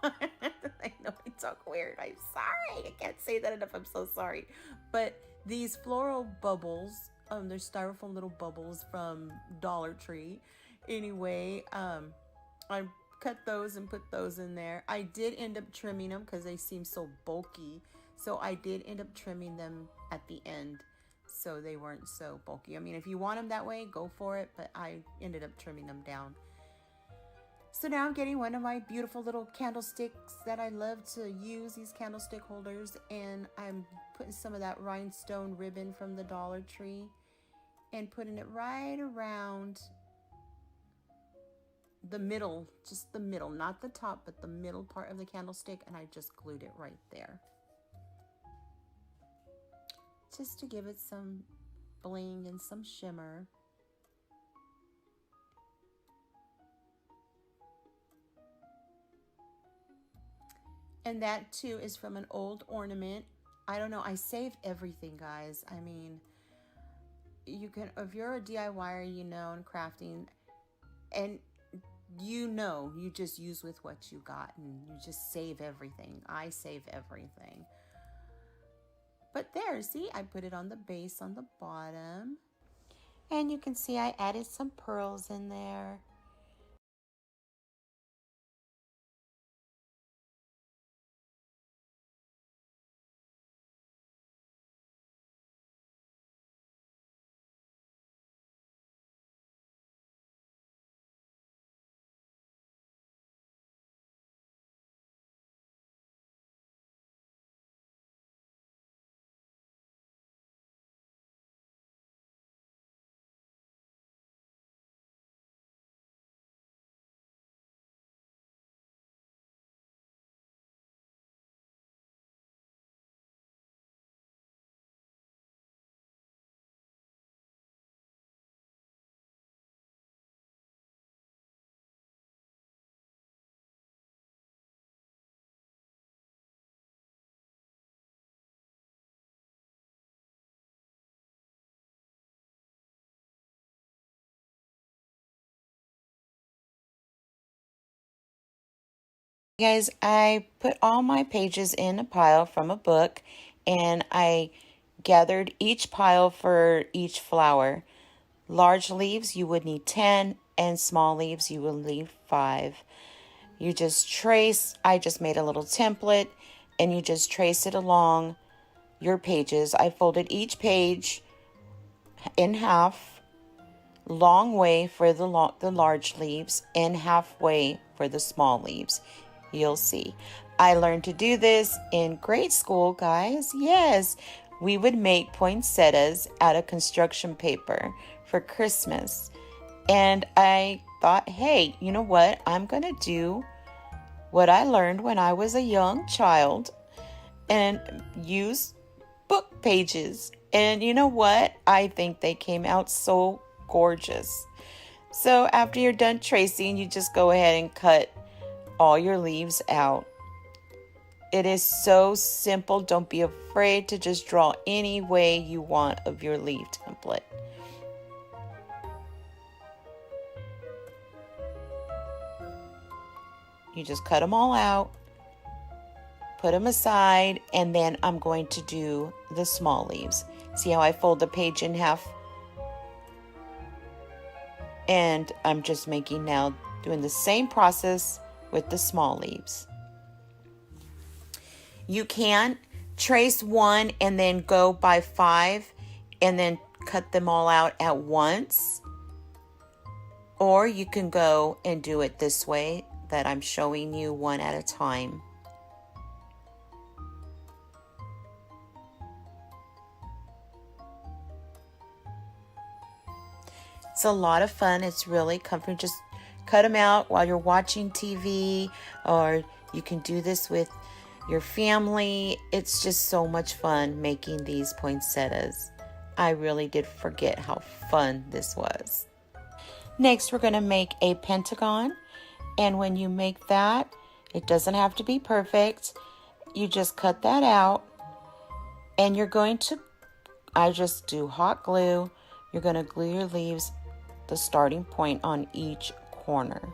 I know I talk weird. I'm sorry. I can't say that enough. I'm so sorry. But these floral bubbles, they're styrofoam little bubbles from Dollar Tree. Anyway, I cut those and put those in there. I did end up trimming them because they seem so bulky. So I did end up trimming them at the end, so they weren't so bulky. I mean, if you want them that way, go for it. But I ended up trimming them down. So now I'm getting one of my beautiful little candlesticks that I love to use, these candlestick holders, and I'm putting some of that rhinestone ribbon from the Dollar Tree and putting it right around the middle, just the middle, not the top, but the middle part of the candlestick, and I just glued it right there. Just to give it some bling and some shimmer. And that too is from an old ornament. I don't know, I save everything, guys. I mean, you can, if you're a DIYer, you know, and crafting, and you just use with what you got, and you just save everything. I save everything. But there, see, I put it on the base on the bottom. And you can see I added some pearls in there. Guys, I put all my pages in a pile from a book, and I gathered each pile for each flower. Large leaves, you would need 10, and small leaves, you will need 5. You just trace, I just made a little template, and you just trace it along your pages. I folded each page in half, long way for the large leaves and halfway for the small leaves. You'll see. I learned to do this in grade school, guys. Yes, we would make poinsettias out of construction paper for Christmas. And I thought, hey, you know what? I'm going to do what I learned when I was a young child and use book pages. And you know what? I think they came out so gorgeous. So after you're done tracing, you just go ahead and cut all your leaves out. It is so simple. Don't be afraid to just draw any way you want of your leaf template. You just cut them all out, put them aside, and then I'm going to do the small leaves. See how I fold the page in half? And I'm just making now, doing the same process with the small leaves. You can trace one and then go by 5 and then cut them all out at once. Or you can go and do it this way that I'm showing you, one at a time. It's a lot of fun. It's really comforting. Just cut them out while you're watching TV, or you can do this with your family. It's just so much fun making these poinsettias. I really did forget how fun this was. Next, we're going to make a pentagon. And when you make that, it doesn't have to be perfect. You just cut that out. And you're going to, I just do hot glue. You're going to glue your leaves, the starting point on each corner.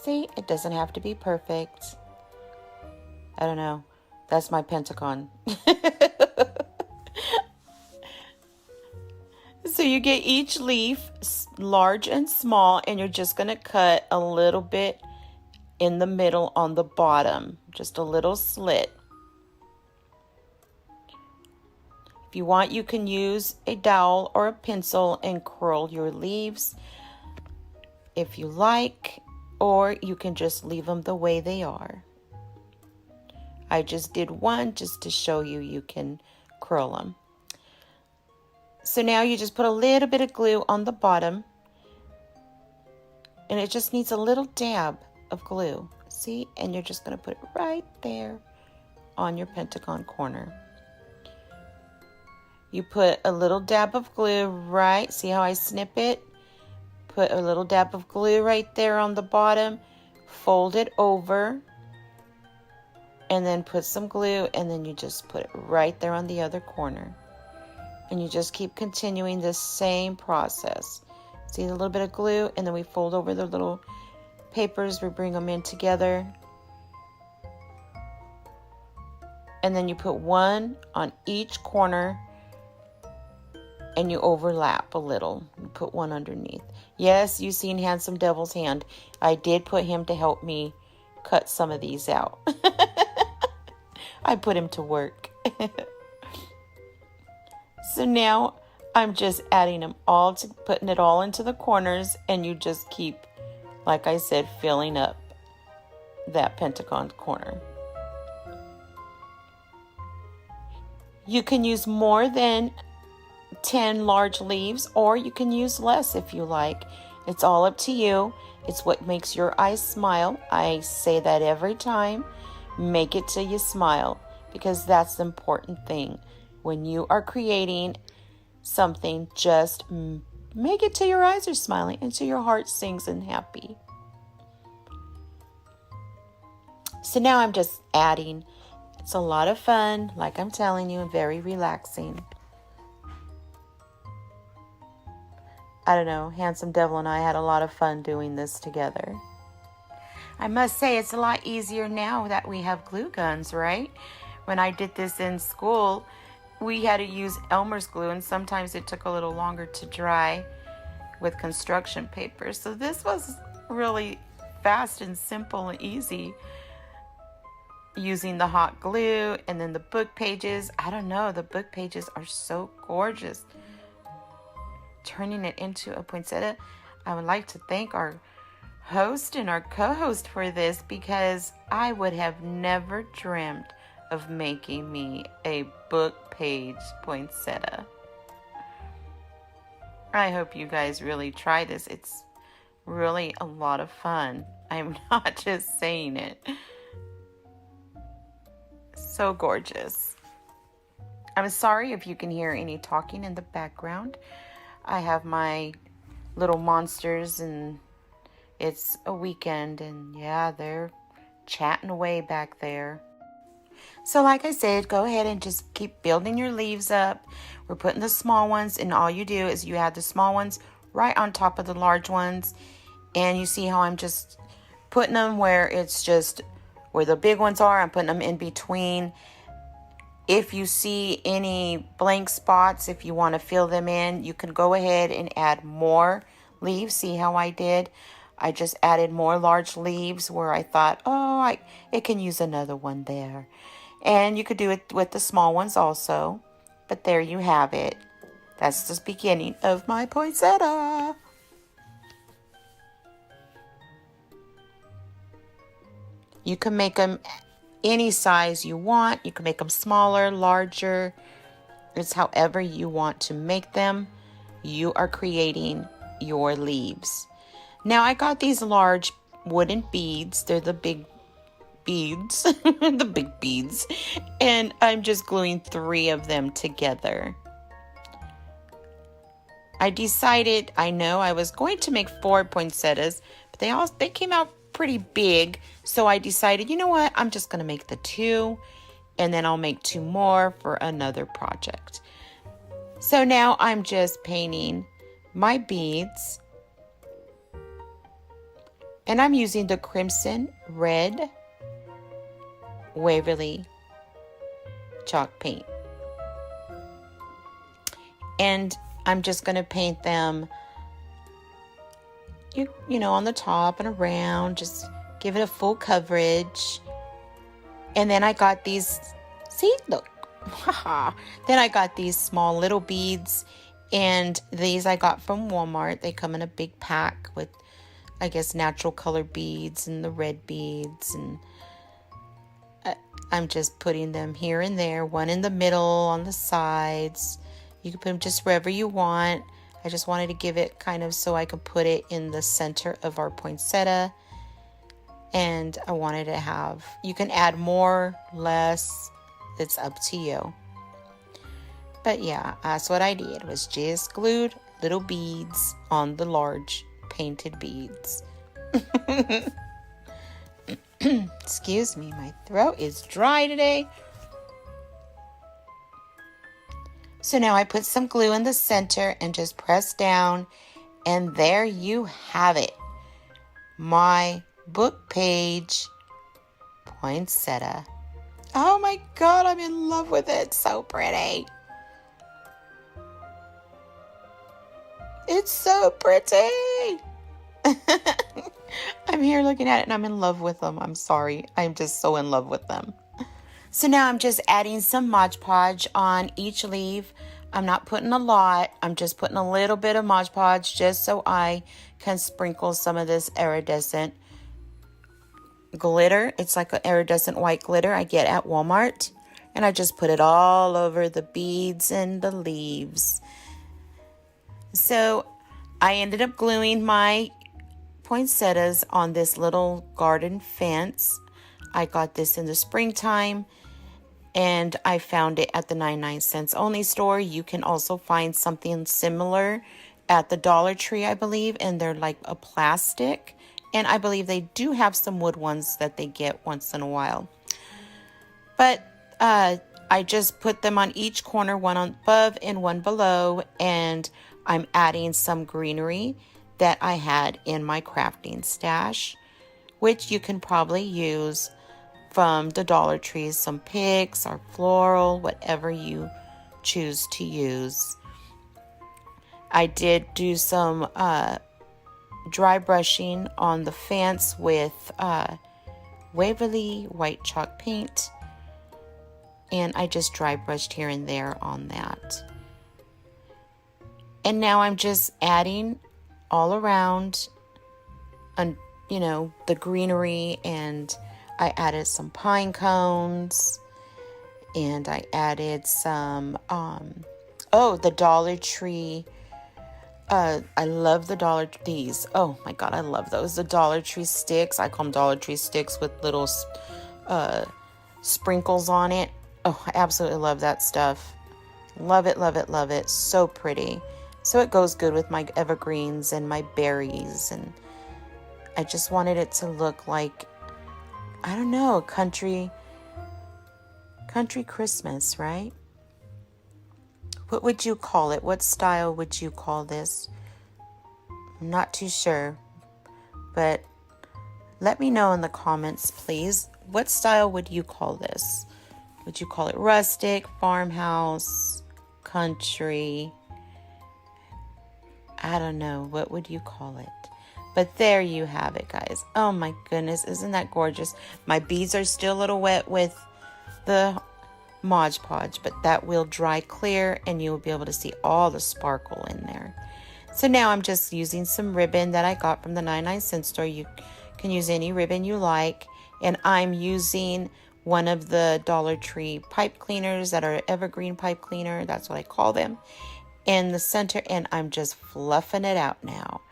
See, it doesn't have to be perfect. I don't know. That's my pentagon. So you get each leaf, large and small, and you're just going to cut a little bit in the middle on the bottom. Just a little slit. If you want, you can use a dowel or a pencil and curl your leaves if you like, or you can just leave them the way they are. I just did one just to show you you can curl them. So now you just put a little bit of glue on the bottom, and it just needs a little dab of glue. See? And you're just going to put it right there on your pentagon corner. You put a little dab of glue right, see how I snip it? Put a little dab of glue right there on the bottom, fold it over, and then put some glue, and then you just put it right there on the other corner. And you just keep continuing this same process. See the little bit of glue, and then we fold over the little papers, we bring them in together. And then you put one on each corner, and you overlap a little. You put one underneath. Yes, you've seen Handsome Devil's hand. I did put him to help me cut some of these out. I put him to work. So now I'm just adding them all, putting it all into the corners, and you just keep, like I said, filling up that pentagon corner. You can use more than 10 large leaves, or you can use less if you like. It's all up to you. It's what makes your eyes smile. I say that every time. Make it till you smile, because that's the important thing. When you are creating something, just make it till your eyes are smiling and till your heart sings and happy. So now I'm just adding. It's a lot of fun, like I'm telling you, and very relaxing. I don't know, Handsome Devil and I had a lot of fun doing this together. I must say it's a lot easier now that we have glue guns, right? When I did this in school, we had to use Elmer's glue, and sometimes it took a little longer to dry with construction paper. So this was really fast and simple and easy. using the hot glue, and then the book pages. I don't know, the book pages are so gorgeous. Turning it into a poinsettia. I would like to thank our host and our co-host for this, because I would have never dreamt of making me a book page poinsettia. I hope you guys really try this. It's really a lot of fun. I'm not just saying it. So gorgeous. I'm sorry if you can hear any talking in the background. I have my little monsters, and it's a weekend, and yeah, they're chatting away back there. So like I said, go ahead and just keep building your leaves up. We're putting the small ones, and all you do is you add the small ones right on top of the large ones. And you see how I'm just putting them where it's just where the big ones are. I'm putting them in between. If you see any blank spots, if you want to fill them in, you can go ahead and add more leaves. See how I did? I just added more large leaves where I thought, oh, it can use another one there. And you could do it with the small ones also. But there you have it. That's the beginning of my poinsettia. You can make them any size you want. You can make them smaller, larger. It's however you want to make them. You are creating your leaves. Now I got these large wooden beads. They're the big beads, the big beads. And I'm just gluing 3 of them together. I decided, I know I was going to make 4 poinsettias, but they came out pretty big. So I decided, you know what? I'm just going to make the 2, and then I'll make 2 more for another project. So now I'm just painting my beads. And I'm using the Crimson Red Waverly chalk paint. And I'm just going to paint them, you know, on the top and around. Just give it a full coverage. And then I got these, see, look. Then I got these small little beads. And these I got from Walmart. They come in a big pack with, I guess, natural color beads and the red beads. And I'm just putting them here and there, one in the middle, on the sides. You can put them just wherever you want. I just wanted to give it kind of so I could put it in the center of our poinsettia. And I wanted to have, you can add more, less, it's up to you. But yeah, that's what I did, was just glued little beads on the large painted beads. Excuse me, my throat is dry today. So now I put some glue in the center and just press down, and there you have it. My book page poinsettia. Oh my God, I'm in love with it. So pretty. It's so pretty. I'm here looking at it and I'm in love with them. I'm sorry. I'm just so in love with them. So now I'm just adding some Mod Podge on each leaf. I'm not putting a lot. I'm just putting a little bit of Mod Podge just so I can sprinkle some of this iridescent glitter. It's like an iridescent white glitter I get at Walmart. And I just put it all over the beads and the leaves. So I ended up gluing my poinsettias on this little garden fence. I got this in the springtime, and I found it at the 99 cents only store. You can also find something similar at the Dollar Tree, I believe, and they're like a plastic. And I believe they do have some wood ones that they get once in a while. But I just put them on each corner, one above and one below, and I'm adding some greenery that I had in my crafting stash, which you can probably use from the Dollar Tree, some picks or floral, whatever you choose to use. I did do some dry brushing on the fence with Waverly white chalk paint, and I just dry brushed here and there on that. And now I'm just adding all around, you know, the greenery, and I added some pine cones, and I added some, the Dollar Tree. I love the these. Oh my God, I love those. The Dollar Tree sticks. I call them Dollar Tree sticks with little sprinkles on it. Oh, I absolutely love that stuff. Love it, love it, love it. So pretty. So it goes good with my evergreens and my berries. And I just wanted it to look like, I don't know, country Christmas, right? What would you call it? What style would you call this? I'm not too sure, but let me know in the comments, please. What style would you call this? Would you call it rustic, farmhouse, country? I don't know. What would you call it? But there you have it, guys. Oh my goodness, isn't that gorgeous? My beads are still a little wet with the Mod Podge, but that will dry clear and you will be able to see all the sparkle in there. So now I'm just using some ribbon that I got from the 99-cent store. You can use any ribbon you like, and I'm using one of the Dollar Tree pipe cleaners that are evergreen pipe cleaner. That's what I call them. In the center, and I'm just fluffing it out now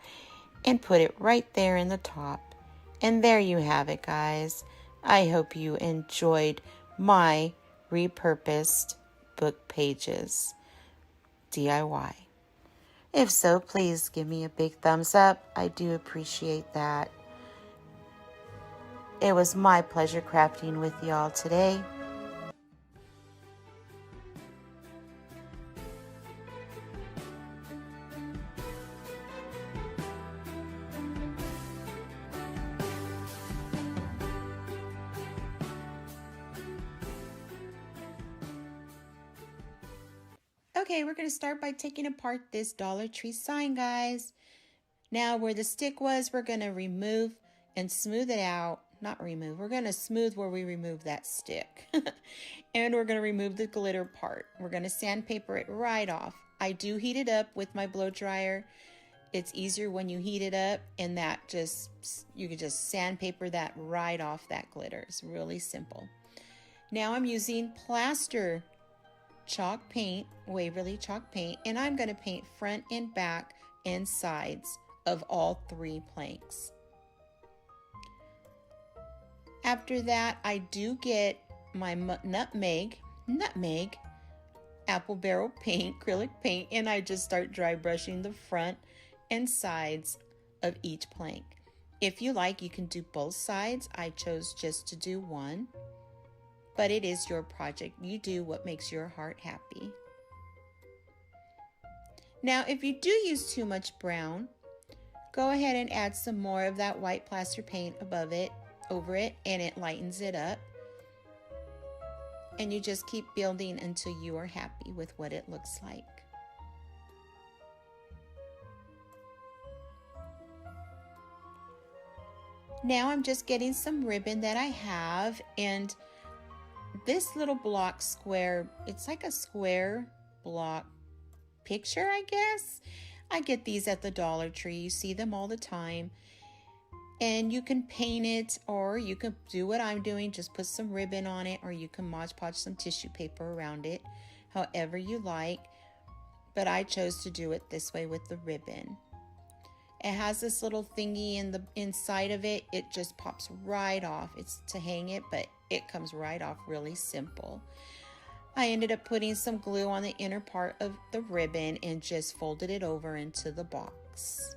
and put it right there in the top. And there you have it, guys. I hope you enjoyed my repurposed book pages DIY. If so, please give me a big thumbs up. I do appreciate that. It was my pleasure crafting with y'all today. Okay, we're going to start by taking apart this Dollar Tree sign, guys. Now, where the stick was, we're going to remove and smooth it out. Not remove. We're going to smooth where we remove that stick. And we're going to remove the glitter part. We're going to sandpaper it right off. I do heat it up with my blow dryer. It's easier when you heat it up, and that you can just sandpaper that right off that glitter. It's really simple. Now I'm using plaster chalk paint, Waverly chalk paint, and I'm going to paint front and back and sides of all 3 planks. After that, I do get my nutmeg apple barrel paint, acrylic paint, and I just start dry brushing the front and sides of each plank. If you like, you can do both sides. I chose just to do one. But it is your project. You do what makes your heart happy. Now, if you do use too much brown, go ahead and add some more of that white plaster paint over it, and it lightens it up. And you just keep building until you are happy with what it looks like. Now I'm just getting some ribbon that I have, and this little block square, it's like a square block picture, I guess. I get these at the Dollar Tree. You see them all the time. And you can paint it, or you can do what I'm doing, just put some ribbon on it, or you can Mod Podge some tissue paper around it, however you like. But I chose to do it this way with the ribbon. It has this little thingy in the inside of it. It just pops right off. It's to hang it, but it comes right off really simple. I ended up putting some glue on the inner part of the ribbon and just folded it over into the box.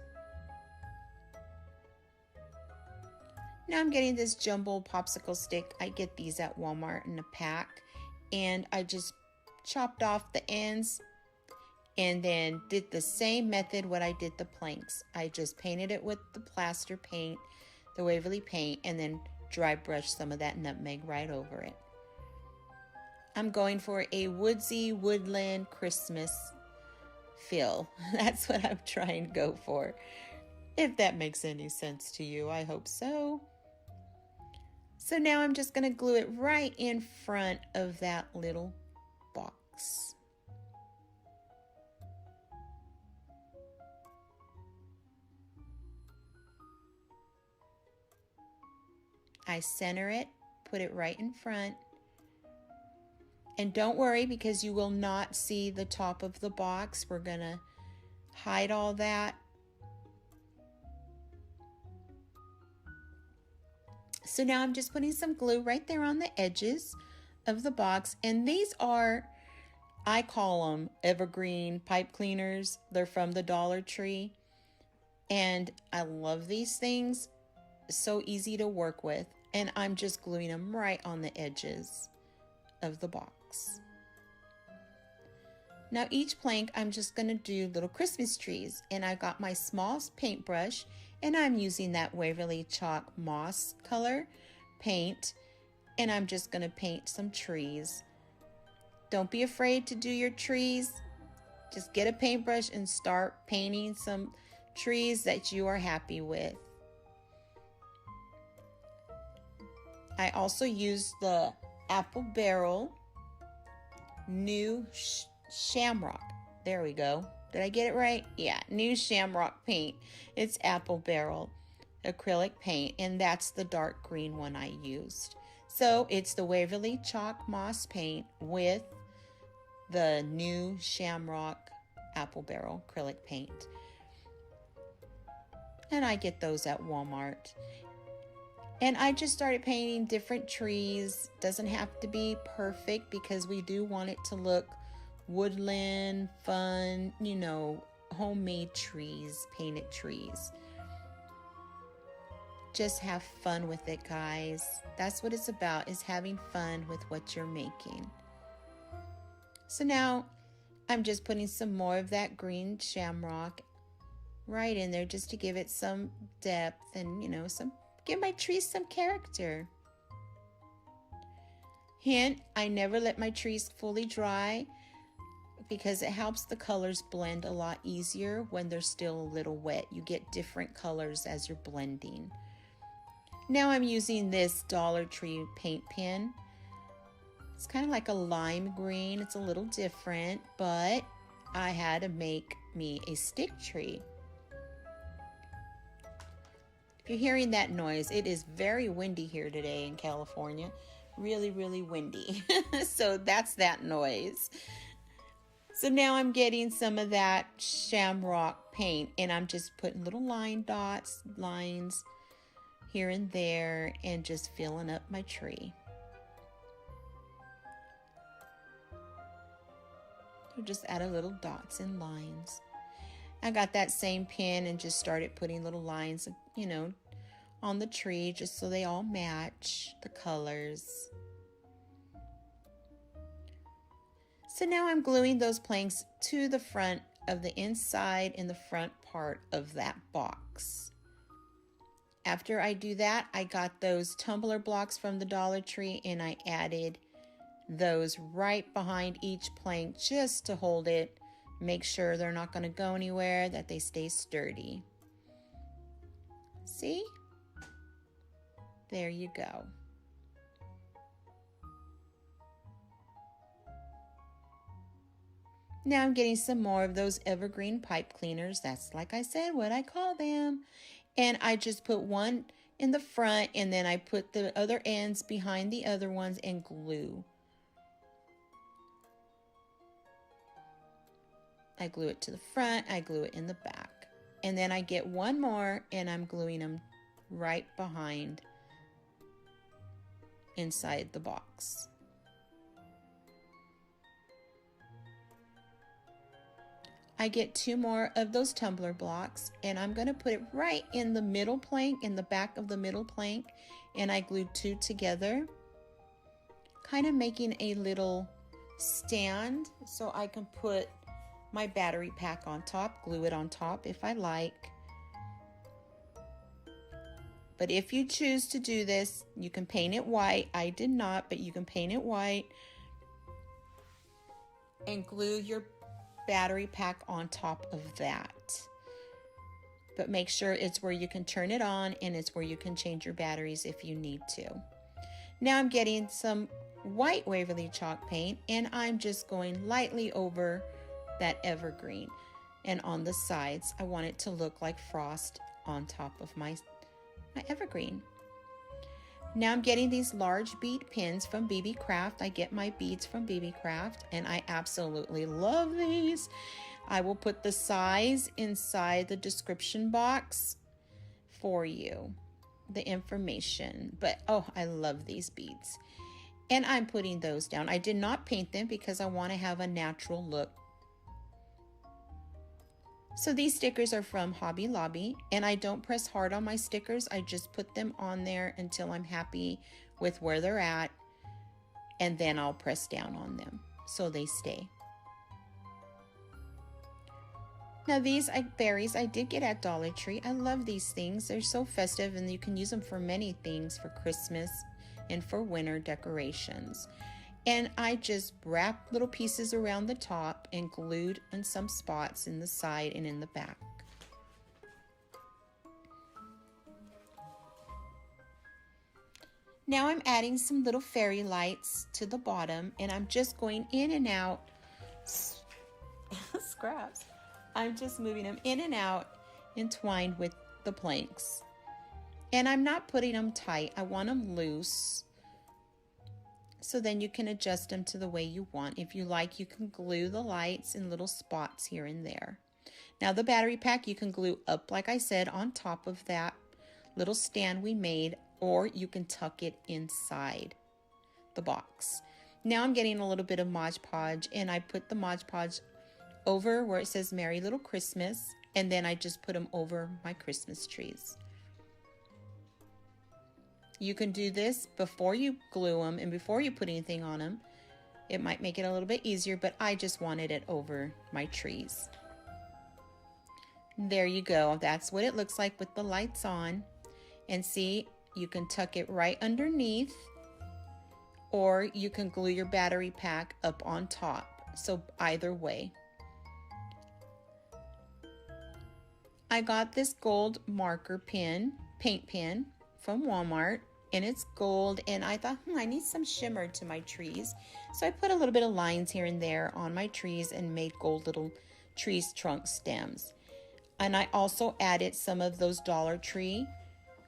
Now I'm getting this jumbo popsicle stick. I get these at Walmart in a pack, and I just chopped off the ends and then did the same method what I did the planks. I just painted it with the plaster paint, the Waverly paint, and then dry brushed some of that nutmeg right over it. I'm going for a woodsy woodland Christmas feel. That's what I'm trying to go for. If that makes any sense to you, I hope so. So now I'm just going to glue it right in front of that little box. I center it, put it right in front. And don't worry, because you will not see the top of the box. We're going to hide all that. So now I'm just putting some glue right there on the edges of the box. And these are, I call them evergreen pipe cleaners. They're from the Dollar Tree. And I love these things. So easy to work with. And I'm just gluing them right on the edges of the box. Now each plank I'm just going to do little Christmas trees, and I got my small paintbrush and I'm using that Waverly Chalk Moss color paint, and I'm just going to paint some trees. Don't be afraid to do your trees. Just get a paintbrush and start painting some trees that you are happy with. I also used the Apple Barrel New Shamrock. There we go. Did I get it right? Yeah, New Shamrock paint. It's Apple Barrel acrylic paint, and that's the dark green one I used. So it's the Waverly Chalk Moss paint with the New Shamrock Apple Barrel acrylic paint. And I get those at Walmart. And I just started painting different trees. Doesn't have to be perfect because we do want it to look woodland, fun, you know, homemade trees, painted trees. Just have fun with it, guys. That's what it's about, is having fun with what you're making. So now I'm just putting some more of that green shamrock right in there just to give it some depth and, you know, give my trees some character. Hint, I never let my trees fully dry because it helps the colors blend a lot easier when they're still a little wet. You get different colors as you're blending. Now I'm using this Dollar Tree paint pen. It's kind of like a lime green. It's a little different, but I had to make me a stick tree. If you're hearing that noise, it is very windy here today in California. Really, really windy. So that's that noise. So now I'm getting some of that shamrock paint, and I'm just putting little line dots, lines here and there, and just filling up my tree. So just add a little dots and lines. I got that same pen and just started putting little lines, you know, on the tree just so they all match the colors. So now I'm gluing those planks to the front of the inside and the front part of that box. After I do that, I got those tumbler blocks from the Dollar Tree and I added those right behind each plank just to hold it. Make sure they're not going to go anywhere, that they stay sturdy. See? There you go. Now I'm getting some more of those evergreen pipe cleaners. That's, like I said, what I call them. And I just put one in the front and then I put the other ends behind the other ones and glue. I glue it to the front, I glue it in the back. And then I get one more and I'm gluing them right behind inside the box. I get two more of those tumbler blocks and I'm going to put it right in the middle plank, in the back of the middle plank, and I glued two together, kind of making a little stand so I can put my battery pack on top, glue it on top if I like. But if you choose to do this, you can paint it white. I did not, but you can paint it white and glue your battery pack on top of that. But make sure it's where you can turn it on and it's where you can change your batteries if you need to. Now I'm getting some white Waverly chalk paint, and I'm just going lightly over that evergreen. And on the sides, I want it to look like frost on top of my evergreen. Now I'm getting these large bead pins from BB Craft. I get my beads from BB Craft, and I absolutely love these. I will put the size inside the description box for you, the information. But oh, I love these beads. And I'm putting those down. I did not paint them because I want to have a natural look. So these stickers are from Hobby Lobby, and I don't press hard on my stickers. I just put them on there until I'm happy with where they're at, and then I'll press down on them so they stay. Now these berries I did get at Dollar Tree. I love these things. They're so festive, and you can use them for many things, for Christmas and for winter decorations. And I just wrapped little pieces around the top and glued in some spots in the side and in the back. Now I'm adding some little fairy lights to the bottom, and I'm just going in and out scraps. I'm just moving them in and out, entwined with the planks. And I'm not putting them tight. I want them loose. So then you can adjust them to the way you want. If you like, you can glue the lights in little spots here and there. Now the battery pack you can glue up, like I said, on top of that little stand we made, or you can tuck it inside the box. Now I'm getting a little bit of Mod Podge, and I put the Mod Podge over where it says Merry Little Christmas, and then I just put them over my Christmas trees. You can do this before you glue them and before you put anything on them. It might make it a little bit easier, but I just wanted it over my trees. There you go. That's what it looks like with the lights on. And see, you can tuck it right underneath, or you can glue your battery pack up on top. So either way. I got this gold marker pen, paint pen from Walmart, and it's gold, and I thought, I need some shimmer to my trees. So I put a little bit of lines here and there on my trees and made gold little trees trunk stems. And I also added some of those Dollar Tree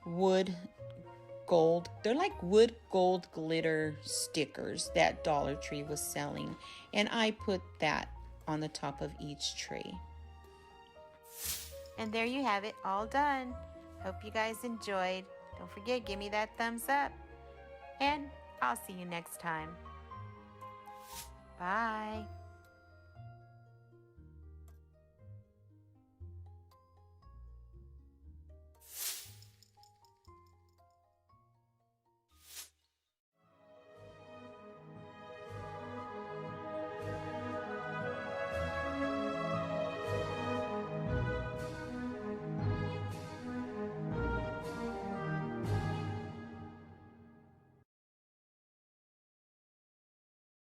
wood gold, they're like wood gold glitter stickers that Dollar Tree was selling, and I put that on the top of each tree. And there you have it, all done. Hope you guys enjoyed. Don't forget, give me that thumbs up, and I'll see you next time. Bye.